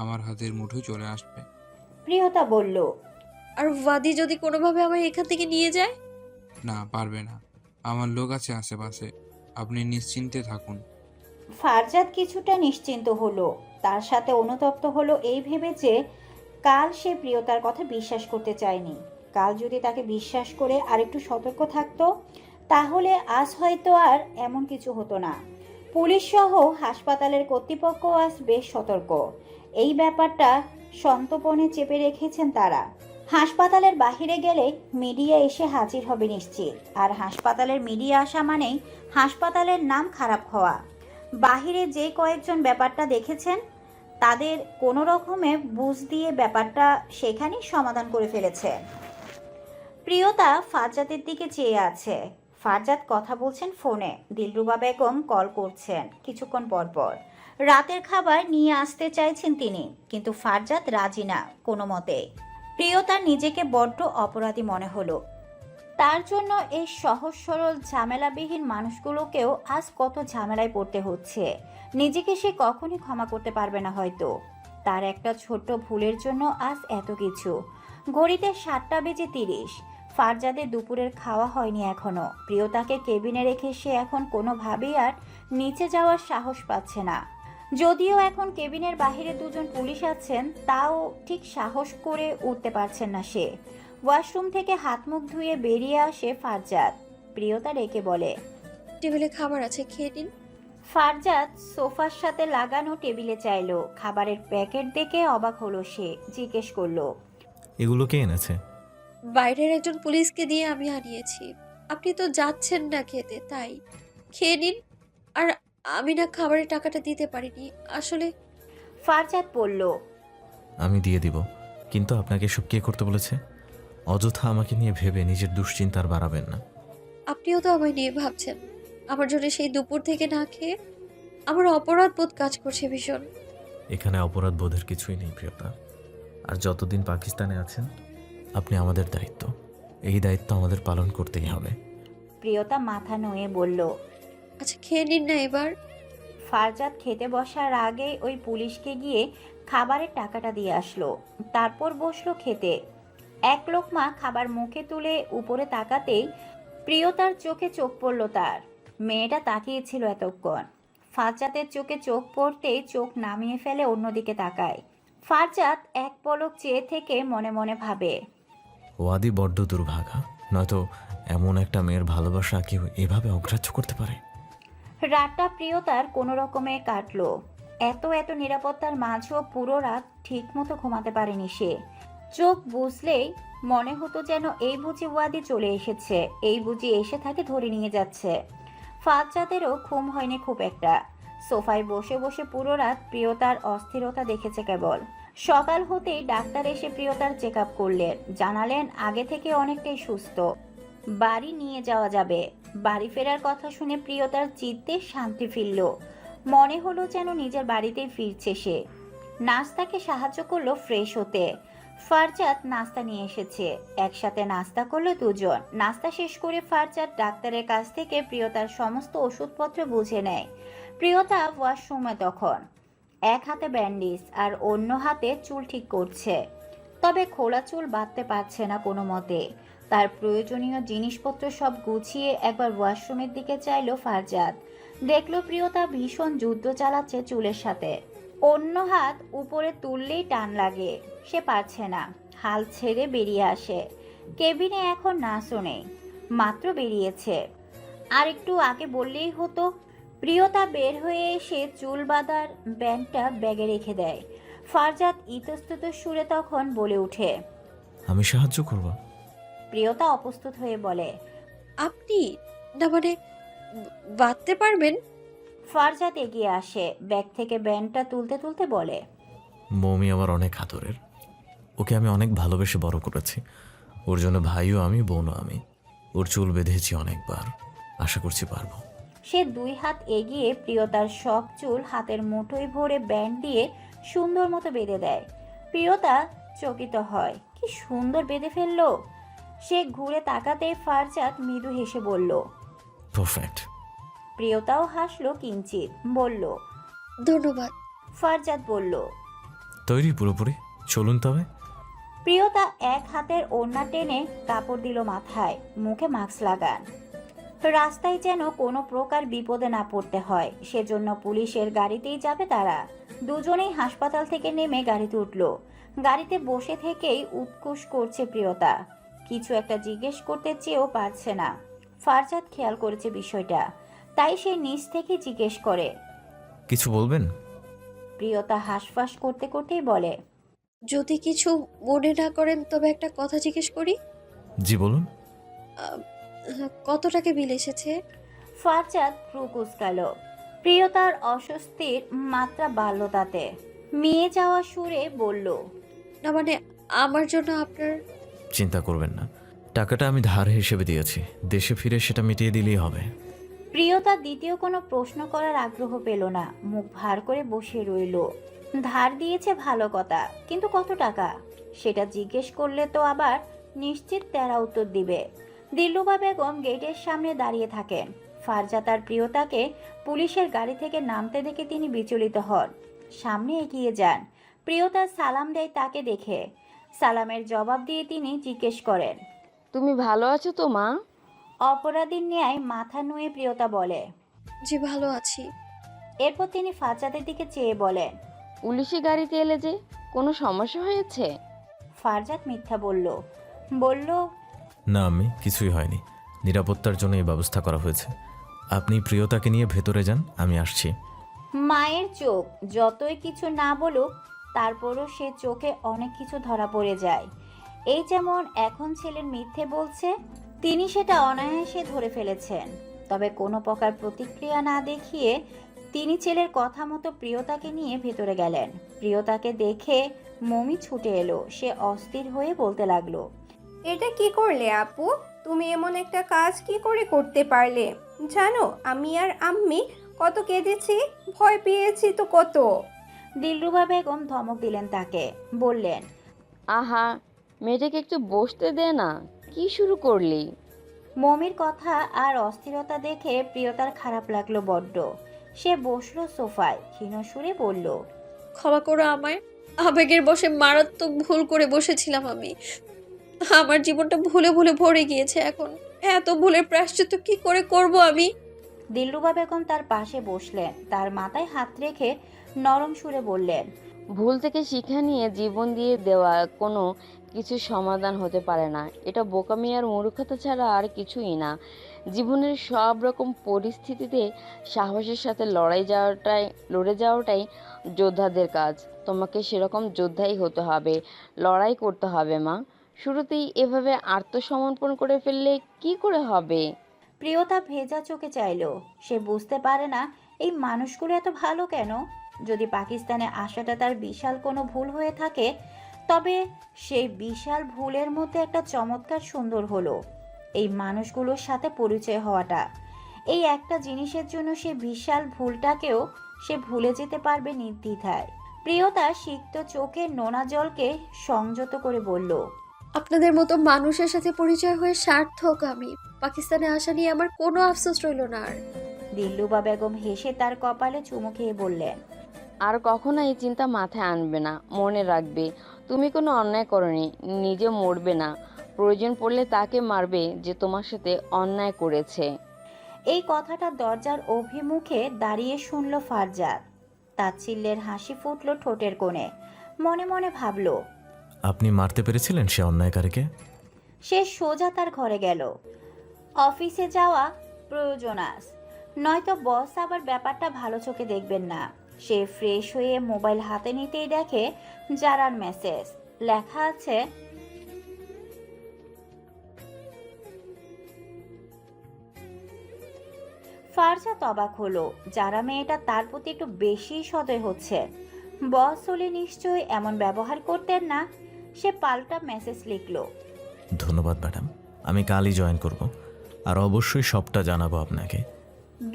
আমার হাতের মুঠোয় চলে আসবে। প্রিয়তা বলল, আর ওয়াদি যদি কোনোভাবে আমায় এখান থেকে নিয়ে যায়? না, পারবে না। আমার লোক আছে আশেপাশে, আপনি নিশ্চিন্তে থাকুন। ফারজাদ কিছুটা নিশ্চিন্ত হলো। তার সাথে অনুতপ্ত হলো এই ভেবে যে কাল সে প্রিয়তার কথা বিশ্বাস করতে চায়নি। কাল যদি তাকে বিশ্বাস করে আরেকটু সতর্ক থাকতো তাহলে আজ হয়তো আর এমন কিছু হতো না। পুলিশ সহ হাসপাতালের কর্তৃপক্ষ আজ বেশ সতর্ক। এই ব্যাপারটা সন্তপনে চেপে রেখেছেন তারা। হাসপাতালের বাহিরে গেলে মিডিয়া এসে হাজির হবে নিশ্চিত, আর হাসপাতালের মিডিয়া আসা মানেই হাসপাতালের নাম খারাপ হওয়া। বাহিরে যে কয়েকজন ব্যাপারটা দেখেছেন তাদের কোনো রকমে বুঝ দিয়ে ব্যাপারটা সেখানেই সমাধান করে ফেলেছে। প্রিয়তা ফারজাতের দিকে চেয়ে আছে। ফারজাত কথা বলছেন ফোনে, দিলরুবা বেগম কল করছেন কিছুক্ষণ পর পর। রাতের খাবার নিয়ে আসতে চাইছেন তিনি, কিন্তু ফারজাত রাজি না কোনো মতে। প্রিয়তার নিজেকে বড্ড অপরাধী মনে হলো। তার জন্য এই সহজ সরল ঝামেলাবিহীন মানুষগুলোকেও আজ কত ঝামেলায় পড়তে হচ্ছে। নিজেকে সে কখনই ক্ষমা করতে পারবে না হয়তো। তার একটা ছোট্ট ভুলের জন্য আজ এত কিছু। ঘড়িতে 7:30। ফারজাদের দুপুরের খাওয়া হয়নি এখনো। প্রিয়তাকে কেবিনে রেখে সে এখন কোনোভাবেই আর নিচে যাওয়ার সাহস পাচ্ছে না। যদিও এখন কেবিনের বাহিরে দুজন পুলিশ আছেন, তাও ঠিক সাহস করে উঠতে পারছেন না সে। ওয়াশরুম থেকে হাত মুখ ধুয়ে বেরিয়ে আসে ফারজাদ। প্রিয়তা ডেকে বলে, টেবিলে খাবার আছে, খেয়ে নিন। ফারজাদ সোফার সাথে লাগানো টেবিলে চাইলো। খাবারের প্যাকেট দেখে অবাক হলো সে। জিজ্ঞেস করলো, এগুলো কে এনেছে? বাইরের একজন পুলিশকে দিয়ে আমি আনিয়েছি। আপনি তো যাচ্ছেন না খেতে, তাই খেয়ে নিন। আর আমি না খাবারের টাকাটা দিতে পারিনি আসলে। ফারজাদ বলল, আমি দিয়ে দিব, কিন্তু আপনাকে এসব কে করতে বলেছে? অযথা আমাকে নিয়ে ভেবে নিজের দুশ্চিন্তার বাড়াবেন না। আপনিও তো আমায় নিয়ে ভাবছেন। আমার জন্য সেই দুপুর থেকে না খেয়ে আমার অপরাধ বোধ কাজ করছে ভীষণ। এখানে অপরাধ বোধের কিছুই নেই প্রিয়তা। আর যতদিন পাকিস্তানে আছেন আপনি আমাদের দায়িত্ব, এই দায়িত্ব আমাদের পালন করতেই হবে। প্রিয়তা মাথা নুয়ে বলল, আচ্ছা খেয়ে নিন না এবার। ফারজাদ খেতে বসার আগে ওই পুলিশকে গিয়ে খাবারের টাকাটা দিয়ে আসলো। তারপর বসলো খেতে। এক লোকমা খাবার মুখে তুলে উপরে তাকাতেই প্রিয়তার চোখে চোখ পড়ল তার। মেয়েটা তাকিয়েছিল এতক্ষণ। ফারজাদের চোখে চোখ পড়তেই চোখ নামিয়ে ফেলে অন্যদিকে তাকায়। ফারজাদ এক পলক চেয়ে থেকে মনে মনে ভাবে, ওয়াদি বড্ড দুর্ভাগা, নয়তো এমন একটা মেয়ের ভালোবাসা কেউ এভাবে অগ্রাহ্য করতে পারে? রাতটা প্রিয়তার কোনো রকমে কাটলো। এত নিরাপত্তার মাঝেও পুরো রাত ঠিক মতো ঘুমাতে পারেনি সে। চোখ বুঝলেই মনে হতো যেন এই বুঝি ওয়াদি চলে এসেছে, এই বুঝি এসে তাকে ধরে নিয়ে যাচ্ছে। ফারজাদেরও ঘুম হয়নি খুব একটা। সোফায় বসে বসে পুরো রাত প্রিয়তার অস্থিরতা দেখেছে কেবল। সকাল হতেই ডাক্তার এসে প্রিয়তার চেক আপ করলেন। জানালেন আগে থেকে অনেকটাই সুস্থ, বাড়ি নিয়ে যাওয়া যাবে। বাড়ি ফেরার কথা শুনে প্রিয়তার চিত্তে শান্তি ফিরল। মনে হলো যেন নিজের বাড়িতেই ফিরছে সে। নাস্তাকে সাহায্য করলো ফ্রেশ হতে। ফারজাদ নাস্তা নিয়ে এসেছে। একসাথে নাস্তা করলো দুজন। নাস্তা শেষ করে ফারজাদ ডাক্তারের কাছ থেকে প্রিয়তার সমস্ত ওষুধপত্র বুঝে নেয়। প্রিয়তা ওয়াশরুমে তখন। এক হাতে ব্যান্ডেজ আর অন্য হাতে চুল ঠিক করছে, তবে খোলা চুল বাঁধতে পারছে না কোনো মতে। তার প্রয়োজনীয় জিনিসপত্র সব গুছিয়ে একবার ওয়াশরুমের দিকে চাইলো ফারজাদ। দেখলো প্রিয়তা ভীষণ যুদ্ধ চালাচ্ছে চুলের সাথে। অন্য হাত উপরে তুললেই টান লাগে, সে পারছে না। হাল ছেড়ে বেরিয়ে আসে। কেবিনে এখন নার্সও নেই, মাত্র বেরিয়েছে। আর একটু আগে বললেই হতো। প্রিয়তা বের হয়ে এসে চুল বাঁধার ব্যান্ডটা ব্যাগে রেখে দেয়। ফারজাদ ইতস্তত সুরে তখন বলে ওঠে, আমি সাহায্য করব। প্রিয়তা অপ্রস্তুত হয়ে বলে, আপনি না মানে বাঁধতে পারবেন? ফারজাদ এগিয়ে আসে, ব্যাগ থেকে ব্যান্ডটা তুলতে তুলতে বলে, মৌমি আমার অনেক আদরের, ওকে আমি অনেক ভালোবেসে বড় করেছি। ওর জন্য ভাইও আমি, বোনও আমি। ওর চুল বেঁধেছি অনেকবার, আশা করছি পারবো। সে দুই হাত এগিয়ে প্রিয়তার সব চুল হাতের মুঠোয় ভরে ব্যান্ড দিয়ে সুন্দর মতো বেঁধে দেয়। প্রিয়তা চকিত হয়, কি সুন্দর বেঁধে ফেললো। সে ঘুরে তাকাতে ফারজাদ মৃদু হেসে বলল, পারফেক্ট। প্রিয়তাও হাসলো কিঞ্চিত, বলল, ধন্যবাদ। ফারজাদ বলল, তৈরি পুরোপুরি, চলুন তবে। প্রিয়তা এক হাতের ওড়না টেনে কাপড় দিল মাথায়, মুখে মাস্ক লাগান। রাস্তায় যেন কোনো প্রকার বিপদে না পড়তে হয়, সেজন্য পুলিশের গাড়িতেই যাবে তারা। দুজনেই হাসপাতাল থেকে নেমে গাড়িতে উঠল। গাড়িতে বসে থেকেই উৎকোষ করছে প্রিয়তা, কিছু একটা জিজ্ঞেস করতে চেয়েও পারছে না। ফারজাদ খেয়াল করেছে বিষয়টা, তাই সে নিজ থেকে জিজ্ঞেস করে। কিছু বলবেন? প্রিয়তা হাঁসফাঁস করতে করতেই বলে, যদি কিছু মনে না করেন তবে একটা কথা জিজ্ঞেস করি। জি বলুন। আহ, কত টাকা বিল এসেছে? ফারজাদ ভ্রু কুঁচকাল। প্রিয়তার অস্বস্তির মাত্রা বাড়ল তাতে। মেয়ে যাওয়া সুরে বলল, না মানে আমার জন্য আপনার। চিন্তা করবেন না, টাকাটা আমি ধার হিসেবে দিয়েছি, দেশে ফিরে সেটা মিটিয়ে দিলেই হবে। প্রিয়তা দ্বিতীয় কোনো প্রশ্ন করার আগ্রহ পেল না, মুখ ভার করে বসে রইল। ধার দিয়েছে ভালো কথা, কিন্তু কত টাকা সেটা জিজ্ঞেস করলে তো আবার নিশ্চিত তেরা উত্তর দিবে। দিলরুবা বেগম গেটের সামনে দাঁড়িয়ে থাকেন। ফারজাদ আর প্রিয়তাকে পুলিশের গাড়ি থেকে নামতে দেখে তিনি বিচলিত হন, সামনে এগিয়ে যান। প্রিয়তা সালাম দেয় তাকে দেখে। সালামের জবাব দিয়ে তিনি জিজ্ঞেস করেন, তুমি ভালো আছো তো মা? অপরাধীর ন্যায় মাথা নুয়ে প্রিয়তা বলে। জি ভালো আছি। এরপর তিনি ফারজাদের দিকে চেয়ে বলেন, পুলিশি গাড়িতে এলে যে, কোনো সমস্যা হয়েছে? ফারজাদ মিথ্যা বলল। বলল, না আমি কিছুই হয়নি, নিরাপত্তার জন্য এই ব্যবস্থা করা হয়েছে। আপনি প্রিয়তাকে নিয়ে ভেতরে যান, আমি আসছি। মায়ের চোখ যতই কিছু না বলুক, তারপরও সে চোখে অনেক কিছু ধরা পড়ে যায়। এই যেমন এখন ছেলের মিথ্যে বলছে, তিনি সেটা অনায়াসে ধরে ফেলেছেন। তবে কোনো প্রকার প্রতিক্রিয়া না দেখিয়ে তিনি ছেলের কথা মতো প্রিয়তাকে নিয়ে ভেতরে গেলেন। প্রিয়তাকে দেখে মমি ছুটে এলো। সে অস্থির হয়ে বলতে লাগলো, এটা কি করলে আপু? তুমি এমন একটা কাজ কি করে করতে পারলে? জানো আমি আর আম্মি কত কেঁদেছি, ভয় পেয়েছি তো কত। দিলরুবা বেগম ধমক দিলেন তাকে, বললেন, আহা, মেয়েটাকে একটু বসতে দে না, কি শুরু করলি? মমির কথা আর অস্থিরতা দেখে প্রিয়তার খারাপ লাগলো বড্ড। সে বসলো সোফায়, ক্ষীণ সুরে বলল, ক্ষমা করো আমায়, আবেগের বশে মারাত্মক ভুল করে বসেছিলাম আমি। আমার জীবনটা ভুলে ভুলে ভরে গিয়েছে এখন। এত ভুলের প্রায়শ্চিত্ত কি করে করব আমি? দিলরুবা বেগম তার পাশে বসলেন, তার মাথায় হাত রেখে নরম সুরে বললেন, ভুল থেকে শিক্ষা নিয়ে জীবন দিয়ে দেওয়া কোনো কিছু সমাধান হতে পারে না। এটা বোকামি আর মূর্খতা ছাড়া আর কিছুই না। জীবনের সব রকম পরিস্থিতিতে সাহসের সাথে লড়ে যাওয়াটাই যোদ্ধাদের কাজ। তোমাকে সেরকম যোদ্ধাই হতে হবে, লড়াই করতে হবে মা। শুরুতেই এভাবে আত্মসমর্পণ করে ফেললে কি করে হবে? প্রিয়তা ভেজা চোখে চাইল। সে বুঝতে পারে না এই মানুষগুলো এত ভালো কেন। যদি পাকিস্তানে আসাটা তার বিশাল কোনো ভুল হয়ে থাকে, তবে সেই বিশাল ভুলের মধ্যে একটা চমৎকার সুন্দর হলো এই মানুষগুলোর সাথে পরিচয় হওয়াটা। এই একটা জিনিসের জন্য সে বিশাল ভুলটাকেও সে ভুলে যেতে পারবে নির্দ্বিধায়। প্রিয়তা সিক্ত চোখে নোনা জলকে সংযত করে বলল, আপনাদের মতো মানুষের সাথে পরিচয় হয়ে সার্থক আমি। পাকিস্তানে আসা নিয়ে আমার কোনো আফসোস রইল না আর। দিলরুবা বেগম হেসে তার কপালে চুমু খেয়ে বললেন, আর কখনো এই চিন্তা মাথায় আনবে না। মনে রাখবে, তুমি কোনো অন্যায় করনি, নিজে মরবে না। প্রয়োজন পড়লে তাকে মারবে যে তোমার সাথে অন্যায় করেছে। এই কথাটা দরজার অভিমুখে দাঁড়িয়ে শুনল ফারজাদ। তাচ্ছিল্যের হাসি ফুটল ঠোঁটের কোণে। মনে মনে ভাবল, আপনি মারতে পেরেছিলেন সে অন্যায়কারীকে? সে সোজা তার ঘরে গেল। অফিসে যাওয়া প্রয়োজন আজ, নয়তো বস আবার ব্যাপারটা ভালো চোখে দেখবেন না। সে ফ্রেশ হয়ে মোবাইল হাতে নিতেই দেখে জারার মেসেজ। লেখা আছে, ফারজাদ অবাক হলো। যারা মেয়েটা তার প্রতি একটু বেশি সদয় হচ্ছে। বস হলে নিশ্চয়ই এমন ব্যবহার করতেন না। সে পাল্টা মেসেজ লিখল, ধন্যবাদ ম্যাডাম, আমি কালই জয়েন করব, আর অবশ্যই সবটা জানাবো আপনাকে।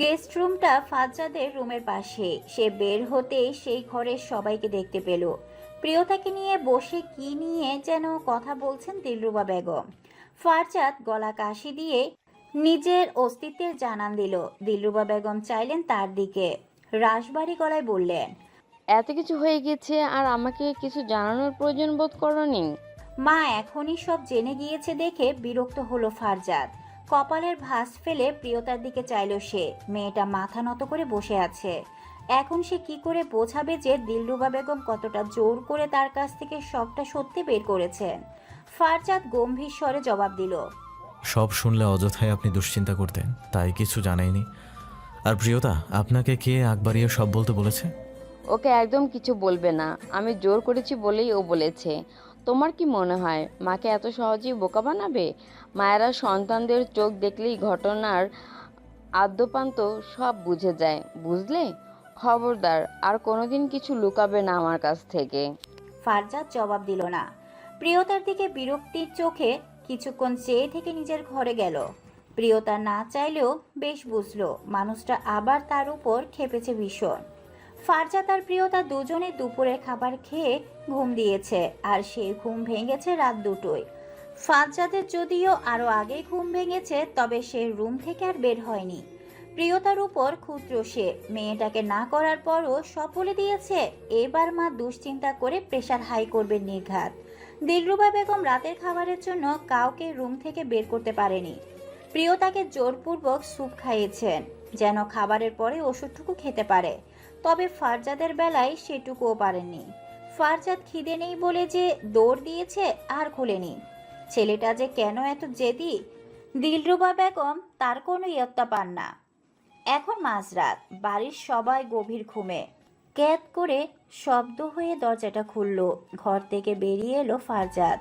গেস্ট রুমটা ফারজাদের রুমের পাশে। সে বের হতেই সেই ঘরের সবাইকে দেখতে পেল। প্রিয়তাকে নিয়ে বসে কি নিয়ে যেন কথা বলছেন দিলরুবা বেগম। ফারজাদ গলা কাশি দিয়ে নিজের অস্তিত্বের জানান দিল। দিলরুবা বেগম চাইলেন তার দিকে, রাশবাড়ি গলায় বললেন, এত কিছু হয়ে গেছে আর আমাকে কিছু জানানোর প্রয়োজন বোধ করনি? মা এখনই সব জেনে গিয়েছে দেখে বিরক্ত হলো ফারজাদ। কপালের ভাঁজ ফেলে প্রিয়তার দিকে চাইল সে। মেয়েটা মাথা নত করে বসে আছে। এখন সে কি করে বোঝাবে যে দিলরুবা বেগম কতটা জোর করে তার কাছ থেকে সবটা সত্যি বের করেছেন? ফারজাদ গম্ভীর স্বরে জবাব দিল, সব শুনলে অযথায় আপনি দুশ্চিন্তা করতেন, তাই কিছু জানাইনি। আর প্রিয়তা, আপনাকে কে আগ বাড়িয়ে সব বলতে বলেছে? ওকে একদম কিছু বলবে না, আমি জোর করেছি বলেই ও বলেছে। তোমার কি মনে হয় মাকে এত সহজেই বোকা বানাবে? মায়েরা সন্তানদের চোখ দেখলেই ঘটনার আদ্যপান্ত সব বুঝে যায়, বুঝলে? খবরদার আর কোনোদিন কিছু লুকাবে না আমার কাছ থেকে। ফারজাদ জবাব দিল না। প্রিয়তার দিকে বিরক্তির চোখে কিছুক্ষণ চেয়ে থেকে নিজের ঘরে গেল। প্রিয়তা না চাইলেও বেশ বুঝলো মানুষটা আবার তার উপর খেপেছে ভীষণ। ফারজাদ আর প্রিয়তা দুজনে দুপুরের খাবার খেয়ে ঘুম দিয়েছে, আর সেই ঘুম ভেঙেছে রাত 2টোয়। ফারজাদের যদিও আরো আগেই ঘুম ভেঙেছে, তবে সে রুম থেকে আর বের হয়নি। প্রিয়তার উপর ক্ষুদ্র সে, মেয়েটাকে না করার পরও সব বলে দিয়েছে। এবার মা দুশ্চিন্তা করে প্রেশার হাই করবে নির্ঘাত। দিলরুবা বেগম রাতের খাবারের জন্য কাউকে রুম থেকে বের করতে পারেনি। প্রিয়তাকে জোরপূর্বক স্যুপ খাইয়েছেন যেন খাবারের পরে ওষুধটুকু খেতে পারে, তবে ফারজাদের বেলায় সেটুকুও পারেননি। ফারজাদ খিদে নেই বলে যে দৌড় দিয়েছে আর খুলেনি। ছেলেটা যে কেন এত জেদি, দিলরুবা বেগম তার কোনো ইয়ত্তা পান না। এখন মাঝরাত, বাড়ির সবাই গভীর ঘুমে। ক্যাদ করে শব্দ হয়ে দরজাটা খুলল। ঘর থেকে বেরিয়ে এলো ফারজাদ।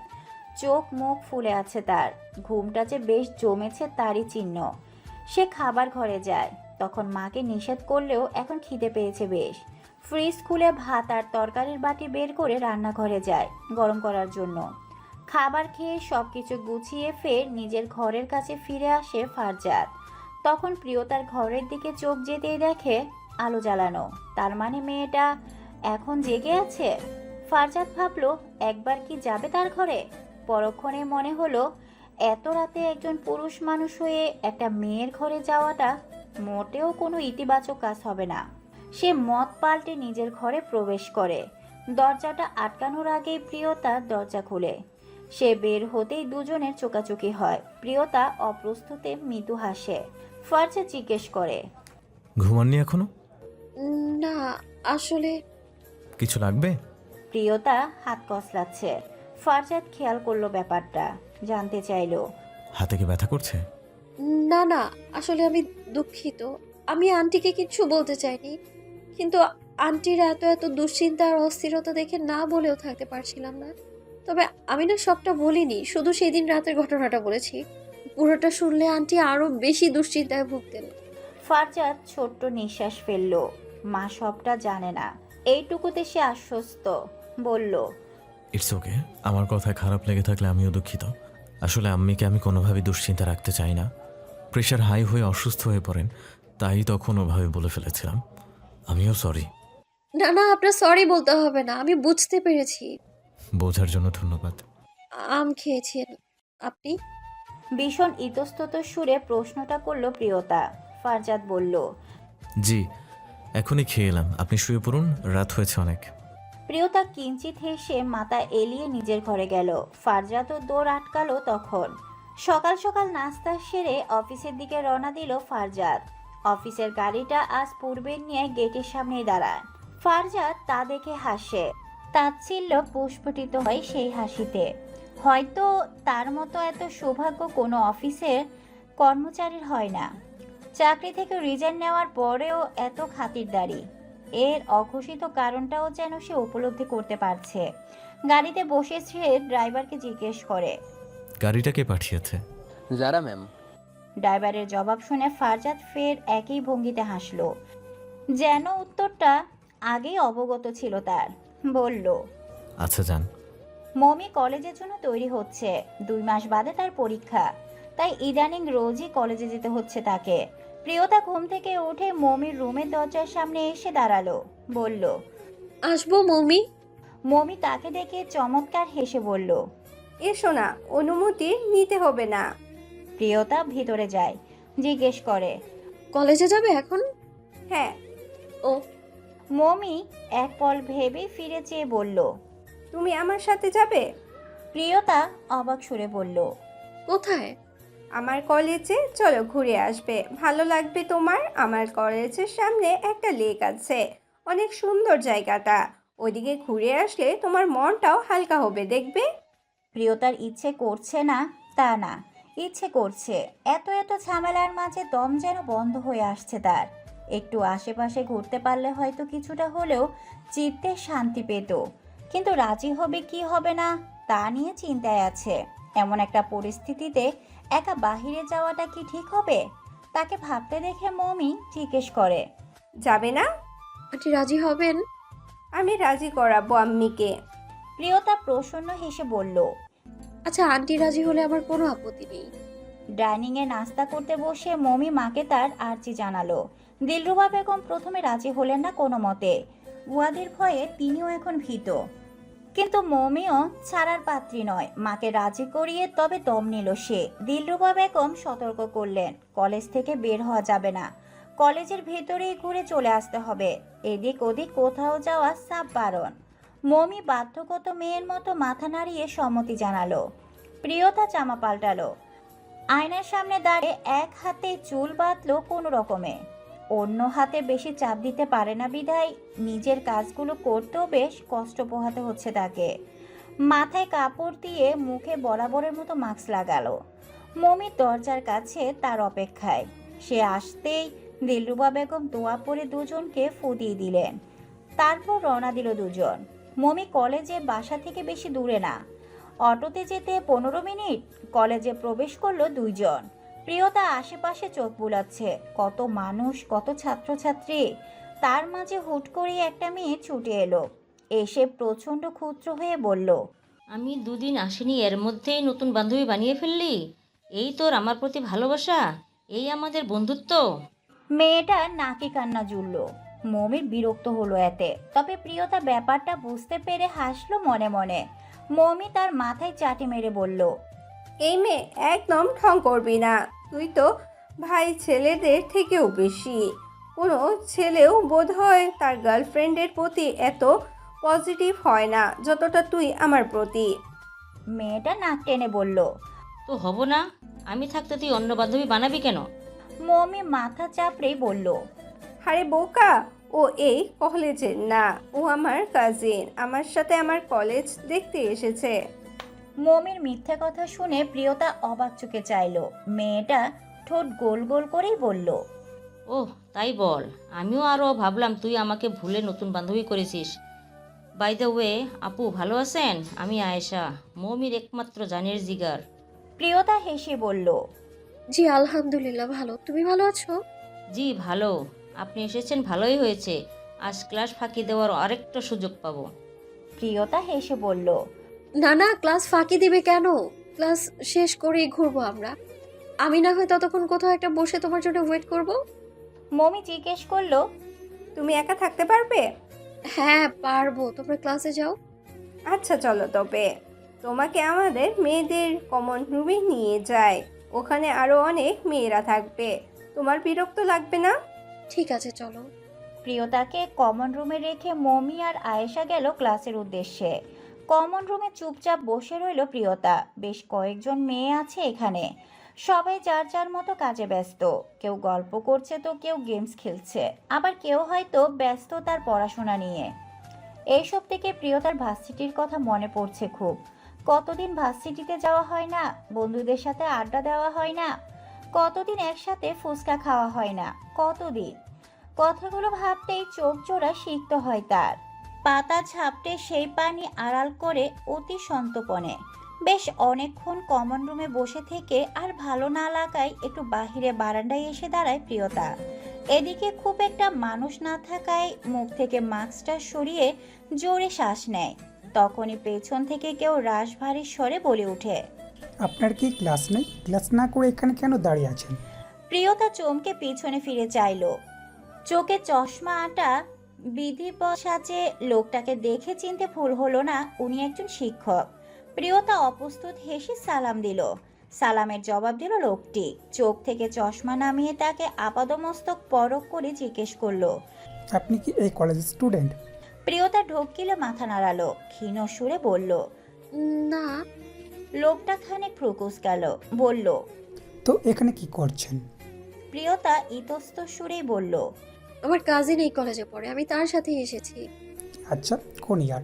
চোখ মুখ ফুলে আছে তার, ঘুমটা যে বেশ জমেছে তারই চিহ্ন। সে খাবার ঘরে যায়, তখন মাকে নিষেধ করলেও এখন খিদে পেয়েছে বেশ। ফ্রিজ খুলে ভাত আর তরকারির বাটি বের করে রান্নাঘরে যায় গরম করার জন্য। খাবার খেয়ে সবকিছু গুছিয়ে ফের নিজের ঘরের কাছে ফিরে আসে ফারজাদ। তখন প্রিয়তার ঘরের দিকে চোখ যেতেই দেখে আলো জ্বালানো। তার মানে মেয়েটা এখন জেগে আছে। ফারজাদ ভাবলো একবার কি যাবে তার ঘরে। পরক্ষণে মনে হলো এত রাতে একজন পুরুষ মানুষ হয়ে একটা মেয়ের ঘরে যাওয়াটা মোটেও কোনো ইতিবাচক কাজ হবে না। সে মত পাল্টে নিজের ঘরে প্রবেশ করে। দরজাটা আটকানোর আগেই প্রিয়তা দরজা খুলে। সে বের হতেই দুজনের চোকাচুকি হয়। প্রিয়তা অপ্রস্তুতে মৃদু হাসে। ফারজাদ জিজ্ঞেস করে, ঘুমাননি এখনো? না, আসলে কিছু লাগবে? প্রিয়তা হাত কসলাচ্ছে। ফারজাদ খেয়াল করলো ব্যাপারটা, জানতে চাইলো, হাতে কি ব্যথা করছে? না না, আসলে আমি দুঃখিত। আমি আন্টিকে কিছু বলতে চাইনি, কিন্তু আন্টির এত এত দুশ্চিন্তা আর অস্থিরতা দেখে না বলেও থাকতে পারছিলাম না। তবে আমি না সবটা বলিনি, শুধু সেদিন রাতের ঘটনাটা বলেছি। পুরোটা শুনলে আন্টি আরো বেশি দুশ্চিন্তায় ভুগতেন। ফারজাদ ছোট্ট নিঃশ্বাস ফেলল। মা সবটা জানে না, এইটুকুতে সে আশ্বস্ত। বলল, ইটস ওকে। আমার কথায় খারাপ লেগে থাকলে আমিও দুঃখিত। আসলে আম্মিকে আমি কোনোভাবেই দুশ্চিন্তা রাখতে চাই না। প্রেশার হাই হয়ে অসুস্থ হয়ে পড়েন, তাই তখন ওভাবে বলে ফেলেছিলাম। আমিও সরি। না না, আপনার সরি বলতে হবে না, আমি বুঝতে পেরেছি। বোঝার জন্য ধন্যবাদ। আম খেয়েছেন আপনি? ভীষণ ইতস্তত সুরে প্রশ্নটা করল প্রিয়তা। ফারজাদ বলল, জি, এখনই খেয়ে এলাম। আপনি শুয়ে পড়ুন, রাত হয়েছে অনেক। প্রিয়তা কিঞ্চিত হেসে মাথা এলিয়ে নিজের ঘরে গেল। ফারজাদও দৌড় আটকালো তখন। সকাল সকাল নাস্তা সেরে অফিসের দিকে রওনা দিল ফারজাদ। অফিসের গাড়িটা আজ পূর্বের নিয়ে গেটের সামনেই দাঁড়ায়। ফারজাদ তা দেখে হাসে। তাচ্ছিল্য পুষ্পটিত হয় সেই হাসিতে। হয়তো তার মতো এত সৌভাগ্য কোনো অফিসের কর্মচারীর হয় না। চাকরি থেকে রিজাইন নেওয়ার পরেও এত খাতিরদারি, এর অঘোষিত কারণটাও যেন সে উপলব্ধি করতে পারছে। গাড়িতে বসে সে ড্রাইভারকে জিজ্ঞেস করে, গাড়িটাকে পাঠিয়েছে? যারা ম্যাম। ড্রাইভারের জবাব শুনে ফারজাদ ফের একই ভঙ্গিতে হাসল, যেন উত্তরটা আগেই অবগত ছিল তার। বলল, আচ্ছা যান। মমি কলেজের জন্য তৈরি হচ্ছে, 2 মাস বাদে তার পরীক্ষা, তাই ইদানিং রোজই কলেজে যেতে হচ্ছে তাকে। প্রিয়তা ঘুম থেকে উঠে মমির রুমের দরজার সামনে এসে দাঁড়ালো। বলল, আসবো মমি? মমি তাকে দেখে চমৎকার হেসে বলল, এসো না, অনুমতি নিতে হবে না। প্রিয়তা ভিতরে যায়। জিজ্ঞেস করে, কলেজে যাবে এখন? হ্যাঁ। ও। মমি এক পল ভেবে ফিরে চেয়ে বলল, তুমি আমার সাথে যাবে? প্রিয়তা অবাক সুরে বলল, কোথায়? আমার কলেজে, চলো ঘুরে আসবে, ভালো লাগবে তোমার। আমার কলেজের সামনে একটা লেক আছে, অনেক সুন্দর জায়গাটা। ওইদিকে ঘুরে আসলে তোমার মনটাও হালকা হবে, দেখবে। প্রিয়তার ইচ্ছে করছে না তা না, ইচ্ছে করছে। এত এত ঝামেলার মাঝে দম যেন বন্ধ হয়ে আসছে তার। একটু আশেপাশে ঘুরতে পারলে হয়তো কিছুটা হলেও চিত্তে শান্তি পেত, কিন্তু রাজি হবে কি হবে না তা নিয়ে চিন্তায় আছে। এমন একটা পরিস্থিতিতে একা বাহিরে যাওয়াটা কি ঠিক হবে? তাকে ভাবতে দেখে মমি জিজ্ঞেস করে, যাবে না? আন্টি রাজি হবেন? আমি রাজি করাবো আম্মিকে। প্রিয়তা প্রসন্ন হেসে বলল। আচ্ছা, আন্টি রাজি হলে আমার কোনো আপত্তি নেই। ডাইনিংয়ে নাস্তা করতে বসে মমি মাকে তার আর্জি জানালো। দিলরুবা বেগম প্রথমে রাজি হলেন না কোনো মতে। ওয়াদির ভয়ে তিনিও এখন ভীত, কিন্তু মমিও ছাড়ার পাত্রী নয়। মাকে রাজি করিয়ে তবে দম নিল সে। দিলরুবা বেগম সতর্ক করলেন, কলেজ থেকে বের হওয়া যাবে না, কলেজের ভেতরেই ঘুরে চলে আসতে হবে, এদিক ওদিক কোথাও যাওয়া সাব বারণ। মমি বাধ্যগত মেয়ের মতো মাথা নাড়িয়ে সম্মতি জানালো। প্রিয়তা জামা পাল্টালো, আয়নার সামনে দাঁড়িয়ে এক হাতে চুল বাঁধলো কোনো রকমে। অন্য হাতে বেশি চাপ দিতে পারে না বিধায় নিজের কাজগুলো করতেও বেশ কষ্ট পোহাতে হচ্ছে তাকে। মাথায় কাপড় দিয়ে মুখে বরাবরের মতো মাস্ক লাগালো। মমি দরজার কাছে তার অপেক্ষায়। সে আসতেই দিলরুবা বেগম দোয়া পরে দুজনকে ফু দিয়ে দিলেন। তারপর রওনা দিল দুজন। মমি কলেজে বাসা থেকে বেশি দূরে না, অটোতে যেতে 15 মিনিট। কলেজে প্রবেশ করলো দুইজন। প্রিয়তা আশেপাশে চোখ বুলাচ্ছে, কত মানুষ, কত ছাত্রছাত্রী। তার মাঝে হুট করে একটা মেয়ে ছুটে এলো, এসে প্রচণ্ড ক্ষুদ্র হয়ে বলল, আমি দুদিন আসিনি, এর মধ্যেই নতুন বান্ধবী বানিয়ে ফেললি? এই তোর আমার প্রতি ভালোবাসা? এই আমাদের বন্ধুত্ব? মেয়েটা নাকে কান্না জুড়ল। মমির বিরক্ত হলো এতে, তবে প্রিয়তা ব্যাপারটা বুঝতে পেরে হাসলো মনে মনে। মমি তার মাথায় চাটি মেরে বলল, এই মেয়ে একদম ঠং করবি না, তুই তো ভাই ছেলেদের থেকেও বেশি। কোনো ছেলেও বোধ হয় তার গার্লফ্রেন্ডের প্রতি এত পজিটিভ হয় না যতটা তুই আমার প্রতি। মেয়েটা নাক টেনে বলল, তো হব না? আমি থাকতে তুই অন্য বান্ধবী বানাবি কেন? মমি মাথা চাপড়েই বলল, আরে বোকা, ও এই কলেজের না, ও আমার কাজিন, আমার সাথে আমার কলেজ দেখতে এসেছে। মমির মিথ্যে কথা শুনে প্রিয়তা অবাক চোখে চাইল। মেয়েটা ঠোঁট গোল গোল করেই বলল, ওহ তাই বল, আমিও আরও ভাবলাম তুই আমাকে ভুলে নতুন বান্ধবী করেছিস। বাই দ্য ওয়ে, আপু ভালো আছেন? আমি আয়েশা, মমির একমাত্র জানের জিগার। প্রিয়তা হেসে বলল, জি আলহামদুলিল্লাহ ভালো, তুমি ভালো আছো? জি ভালো, আপনি এসেছেন ভালোই হয়েছে, আজ ক্লাস ফাঁকি দেওয়ার আরেকটা সুযোগ পাবো। প্রিয়তা হেসে বলল, না না, ক্লাস ফাঁকি দিবে কেন? ক্লাস শেষ করেই ঘুরবো আমরা। আমি না হয় ততক্ষণ কোথাও একটা বসে তোমার জন্য ওয়েট করব। মমি জিজ্ঞেস করলো, তুমি একা থাকতে পারবে? হ্যাঁ পারবো, তোমরা ক্লাসে যাও। আচ্ছা চলো তবে, তোমাকে আমাদের মেয়েদের কমন রুমে নিয়ে যায়, ওখানে আরো অনেক মেয়েরা থাকবে, তোমার বিরক্ত লাগবে না? ঠিক আছে চলো। প্রিয়তাকে কমন রুমে রেখে মমি আর আয়েশা গেল ক্লাসের উদ্দেশ্যে। কমন রুমে চুপচাপ বসে রইল প্রিয়তা। বেশ কয়েকজন মেয়ে আছে এখানে, সবাই যার যার মতো কাজে ব্যস্ত। কেউ গল্প করছে তো কেউ গেমস খেলছে, আবার কেউ হয়তো ব্যস্ত তার পড়াশোনা নিয়ে। এইসব থেকে প্রিয়তার ভার্সিটির কথা মনে পড়ছে খুব। কতদিন ভার্সিটিতে যাওয়া হয় না, বন্ধুদের সাথে আড্ডা দেওয়া হয় না, কতদিন একসাথে ফুচকা খাওয়া হয় না, কতদিন। কথাগুলো ভাবতেই চোখ জোড়া সিক্ত হয় তার। পাতা ঝাপটে সেই পানি আড়াল করে অতি সন্তপনে বেশ অনেকক্ষণ কমন রুমে বসে থেকে আর ভালো না লাগায় একটু বাহিরে বারান্দায় এসে দাঁড়ায় প্রিয়তা। এদিকে খুব একটা মানুষ না থাকায় মুখ থেকে মাস্কটা সরিয়ে জোরে শ্বাস নেয়। তখনই পেছন থেকে কেউ রাশভারী স্বরে বলে ওঠে, আপনার কি ক্লাস নেই? ক্লাস না করে এখানে কেন দাঁড়িয়ে আছেন? প্রিয়তা চমকে পিছনে ফিরে চাইল। চোখে চশমা আটা বিধিবৎ সাজে লোকটাকে দেখে চিনতে ভুল হলো না উনি একজন শিক্ষক। প্রিয়তা অপ্রস্তুত হেসে সালাম দিল। সালামের জবাব দিল লোকটি। চোখ থেকে চশমা নামিয়ে তাকে আপাদমস্তক পরখ করে জিজ্ঞেস করলো, আপনি কি এই কলেজের স্টুডেন্ট? প্রিয়তা ঢোকিলে মাথা নাড়ালো, ক্ষীণ সুরে বলল, না। লোকটা খানিক ফ্রুকুস গেল, বলল, তো তো এখানে কি করছেন? প্রিয়তা ইতস্ত সুরেই বলল। আমার কাজিন এই কলেজে পড়ে, আমি তার সাথেই এসেছি। আচ্ছা, কোন ইয়ার?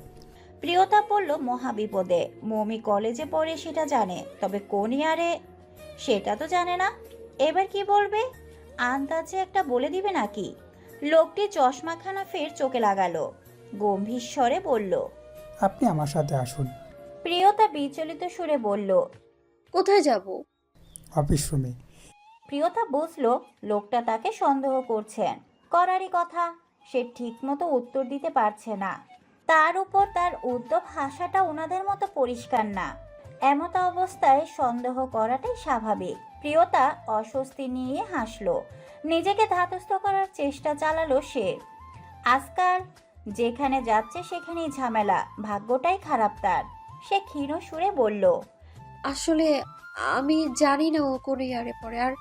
প্রিয়তা বলল মহাবিপদে। মৌমি কলেজে পড়ে সেটা জানে, তবে কোন ইয়ারে সেটা তো জানে না। এবার কি বলবে? আন্দাজে একটা বলে দিবে নাকি? লোকটি চশমাখানা ফের চোখে লাগালো, গম্ভীর স্বরে বলল। আপনি আমার সাথে আসুন। প্রিয়তা বিচলিত সুরে বলল। কোথায় যাব? অফিস রুমে। প্রিয়তা বুঝলো লোকটা তাকে সন্দেহ করছেন। করারই কথা, সে ঠিকমতো উত্তর দিতে পারছে না। তার উপর তার উদ্যম হাসাটা ওনাদের মতো পরিষ্কার না। এমত অবস্থায় সন্দেহ করাটাই স্বাভাবিক। প্রিয়তা অস্বস্তি নিয়ে হাসলো, নিজেকে ধাতস্থ করার চেষ্টা চালালো সে। আজকাল যেখানে যাচ্ছে সেখানেই ঝামেলা, ভাগ্যটাই খারাপ তার। সে ক্ষীণ সুরে বলল। আসলে আমি জানি না ও কোন ইয়ারে পড়ে, আর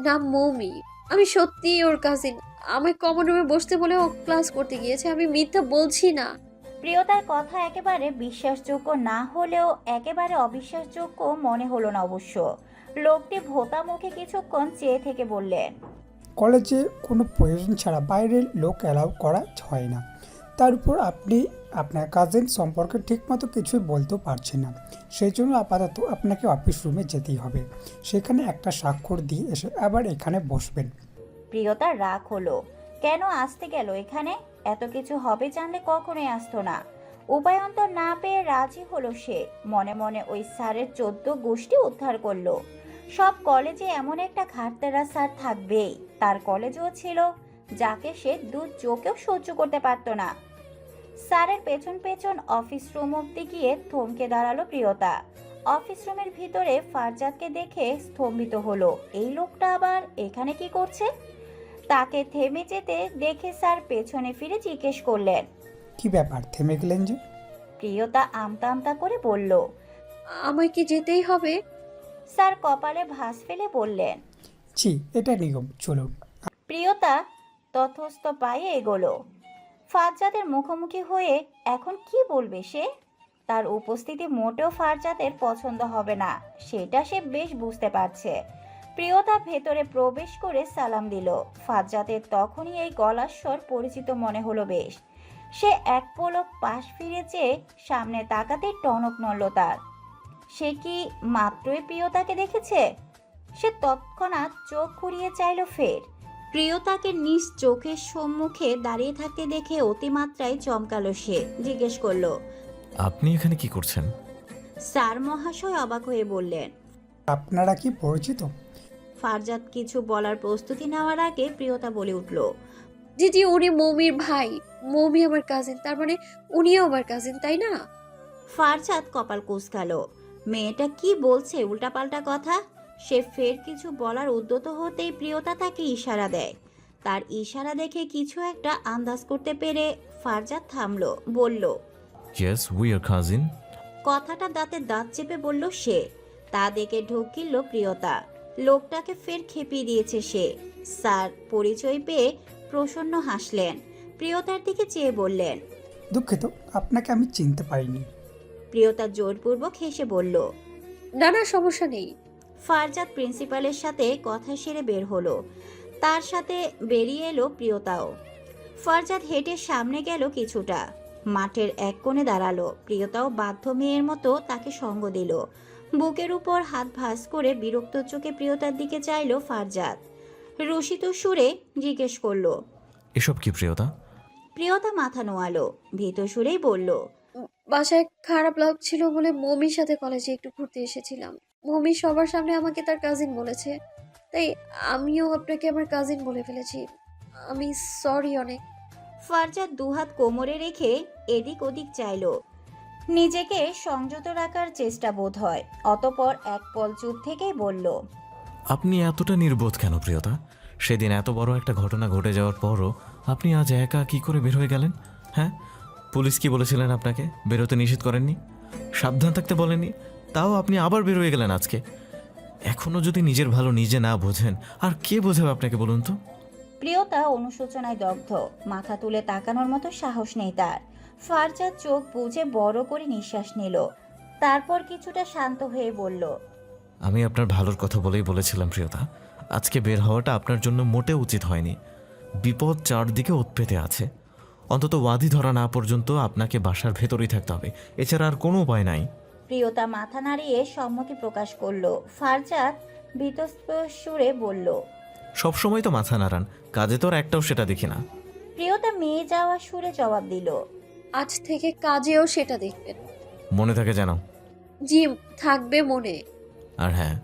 নাম মৌমি। আমি সত্যিই ওর কাজিন। আমি কমন রুমে বসতে বলে ও ক্লাস করতে গিয়েছে, আমি মিথ্যা বলছি না। প্রিয়তার কথা একেবারে বিশ্বাসযোগ্য না হলেও একেবারে অবিশ্বাসযোগ্য মনে হলো না অবশ্য। লোকটি ভোতা মুখে কিছুক্ষণ চেয়ে থেকে বললেন। কলেজে কোনো প্রয়োজন ছাড়া বাইরের লোক অ্যালাউ করা হয় না। তার উপর আপনি আপনার কাজিন সম্পর্কে ঠিকমতো কিছুই বলতেও পারছেন না। সেই জন্য আপাতত আপনাকে অফিস রুমে যেতেই হবে। সেখানে একটা স্বাক্ষর দিয়ে এসে আবার এখানে বসবেন। প্রিয়তার রাগ হলো। কেন আসতে গেল এখানে? এত কিছু হবে জানলে কখনোই আসতো না। উপায়ন্তর না পেয়ে রাজি হলো সে। মনে মনে ওই স্যারের 14 গোষ্ঠী উদ্ধার করলো। সব কলেজে এমন একটা ঘাটতেরা স্যার থাকবেই। তার কলেজেও ছিল, যাকে সে দু চোখেও সহ্য করতে পারত না। স্যারের পেছন পেছন অফিস রুম অব্দি গিয়ে থমকে দাঁড়ালো প্রিয়তা। অফিস রুমের ভিতরে ফারজাদকে দেখে স্তম্ভিত হলো। এই লোকটা আবার এখানে কি করছে? তাকে থেমে যেতে দেখে স্যার পেছনে ফিরে জিজ্ঞেস করলেন। কি ব্যাপার, থেমে গেলেন যে? প্রিয়তা আমতা আমতা করে বলল। আমায় কি যেতেই হবে? স্যার কপালে ভাঁজ ফেলে বললেন। জি, এটা নিয়ম, চলুন। প্রিয়তা তথস্থ পায়ে এগোলো। ফারজাদের মুখোমুখি হয়ে এখন কি বলবে সে? তার উপস্থিতি মোটেও ফারজাদের পছন্দ হবে না, সেটা সে বেশ বুঝতে পারছে। প্রিয়তা ভেতরে প্রবেশ করে সালাম দিল। ফারজাদের তখনই এই গলার স্বর পরিচিত মনে হলো বেশ। সে এক পলক পাশ ফিরে চেয়ে সামনে তাকাতে টনক নড়ল তার। সে কি মাত্রই প্রিয়তাকে দেখেছে? সে তৎক্ষণাৎ চোখ ঘুরিয়ে চাইল ফের। প্রিয়তাকে নিজ চোখের সম্মুখে দাঁড়িয়ে থাকতে দেখে অতিমাত্রায় চমকালো সে। জিজ্ঞেস করলো। আপনি এখানে কি করছেন? স্যার মহাশয় অবাক হয়ে বললেন। আপনারা কি পরিচিত? ফারজাদ কিছু বলার প্রস্তুতি নেওয়ার আগে প্রিয়তা বলে উঠল। জি জি, উনি মৌমির ভাই। মৌমি আমার কাজিন, তার মানে উনিও আমার কাজিন, তাই না? ফারজাদ কপাল কুঁচকালো। মেয়েটা কি বলছে উল্টাপাল্টা কথা। সে ফের কিছু বলার উদ্যত হতেই প্রিয়তা তাকে ইশারা দেয়। তার ইশারা দেখে কিছু একটা আন্দাজ করতে পেরে ফারজাদ থামলো, বলল। Yes, we are cousin. কথাটা দাঁতে দাঁত চেপে বলল সে। তা দেখে ঢোক গিলল প্রিয়তা। লোকটাকে ফের খেপিয়ে দিয়েছে সে। স্যার পরিচয় পেয়ে প্রসন্ন হাসলেন। প্রিয়তার দিকে চেয়ে বললেন। দুঃখিত, আপনাকে আমি চিনতে পারিনি। প্রিয়তা জোরপূর্বক হেসে বলল। না না, সমস্যা নেই। ফারজাদ প্রিন্সিপালের সাথে কথা সেরে বের হলো। তার সাথে বেরিয়ে এলো প্রিয়তাও। ফারজাদ হেঁটে সামনে গেল কিছুটা, মাঠের এক কোণে দাঁড়ালো। প্রিয়তাও বাধ্য মেয়ের মতো তাকে সঙ্গ দিল। বুকের উপর হাত ভাঁজ করে বিরক্ত চোখে প্রিয়তার দিকে চাইলো ফারজাদ। রসিত সুরে জিজ্ঞেস করলো। এসব কি প্রিয়তা? প্রিয়তা মাথা নোয়ালো, ভীত সুরেই বলল। বাসায় খারাপ লাগছিল বলে মৌমির সাথে কলেজে একটু ঘুরতে এসেছিলাম। মৌমি সবার সামনে আমাকে তার কাজিন বলেছে, তাই আমিও আপনাকে আমার কাজিন বলে ফেলেছি। আমি সরি অনেক। ফারজাদ দুহাত কোমরে রেখে এদিক ওদিক চাইল, নিজেকে সংযত রাখার চেষ্টা বোধ হয়। অতপর এক পল চুপ থেকেই বলল। আপনি এতটা নির্বোধ কেন প্রিয়তা? সেদিন এত বড় একটা ঘটনা ঘটে যাওয়ার পরও আপনি আজ একা কি করে বের হয়ে গেলেন? হ্যাঁ, পুলিশ কি বলেছিলেন আপনাকে? বেরোতে নিষেধ করেননি? সাবধান থাকতে বলেননি? তাও আপনি আবার বের হয়ে গেলেন আজকে। এখনও যদি নিজের ভালো নিজে না বোঝেন, আর কে বোঝাবে আপনাকে বলুন তো? প্রিয়তা অনুশোচনায় দগ্ধ, মাথা তুলে তাকানোর মতো সাহস নেই তার। ফারজাদ চোখ বুজে বড় করে নিঃশ্বাস নিল, তারপর কিছুটা শান্ত হয়ে বলল। আমি আপনার ভালোর কথা বলেই বলেছিলাম প্রিয়তা, আজকে বের হওয়াটা আপনার জন্য মোটেও উচিত হয়নি। বিপদ চারদিকে উৎপেতে আছে। অন্তত ওয়াদি ধরা না পর্যন্ত আপনাকে বাসার ভেতরেই থাকতে হবে, এছাড়া আর কোনো উপায় নাই। প্রিয়তা মাথা নাড়িয়ে সম্মতি প্রকাশ করলো। ফারজাদ ভীতস্ত সুরে বলল, সবসময় তো মাথা নাড়ান, কাজে তো আর একটাও সেটা দেখি না। প্রিয়তা মেয়ে যাওয়া সুরে জবাব দিল, আজ থেকে কাজেও সেটা দেখবেন। মনে থাকে যেন। জি, থাকবে মনে। আর হ্যাঁ,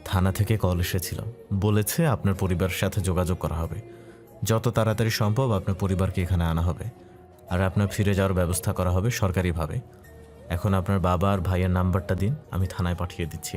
থানা থেকে কল এসেছিল, বলেছে আপনার পরিবারের সাথে যোগাযোগ করা হবে। যত তাড়াতাড়ি সম্ভব আপনার পরিবারকে এখানে আনা হবে, আর আপনার ফিরে যাওয়ার ব্যবস্থা করা হবে সরকারিভাবে। এখন আপনার বাবা আর ভাইয়ের নাম্বারটা দিন, আমি থানায় পাঠিয়ে দিচ্ছি।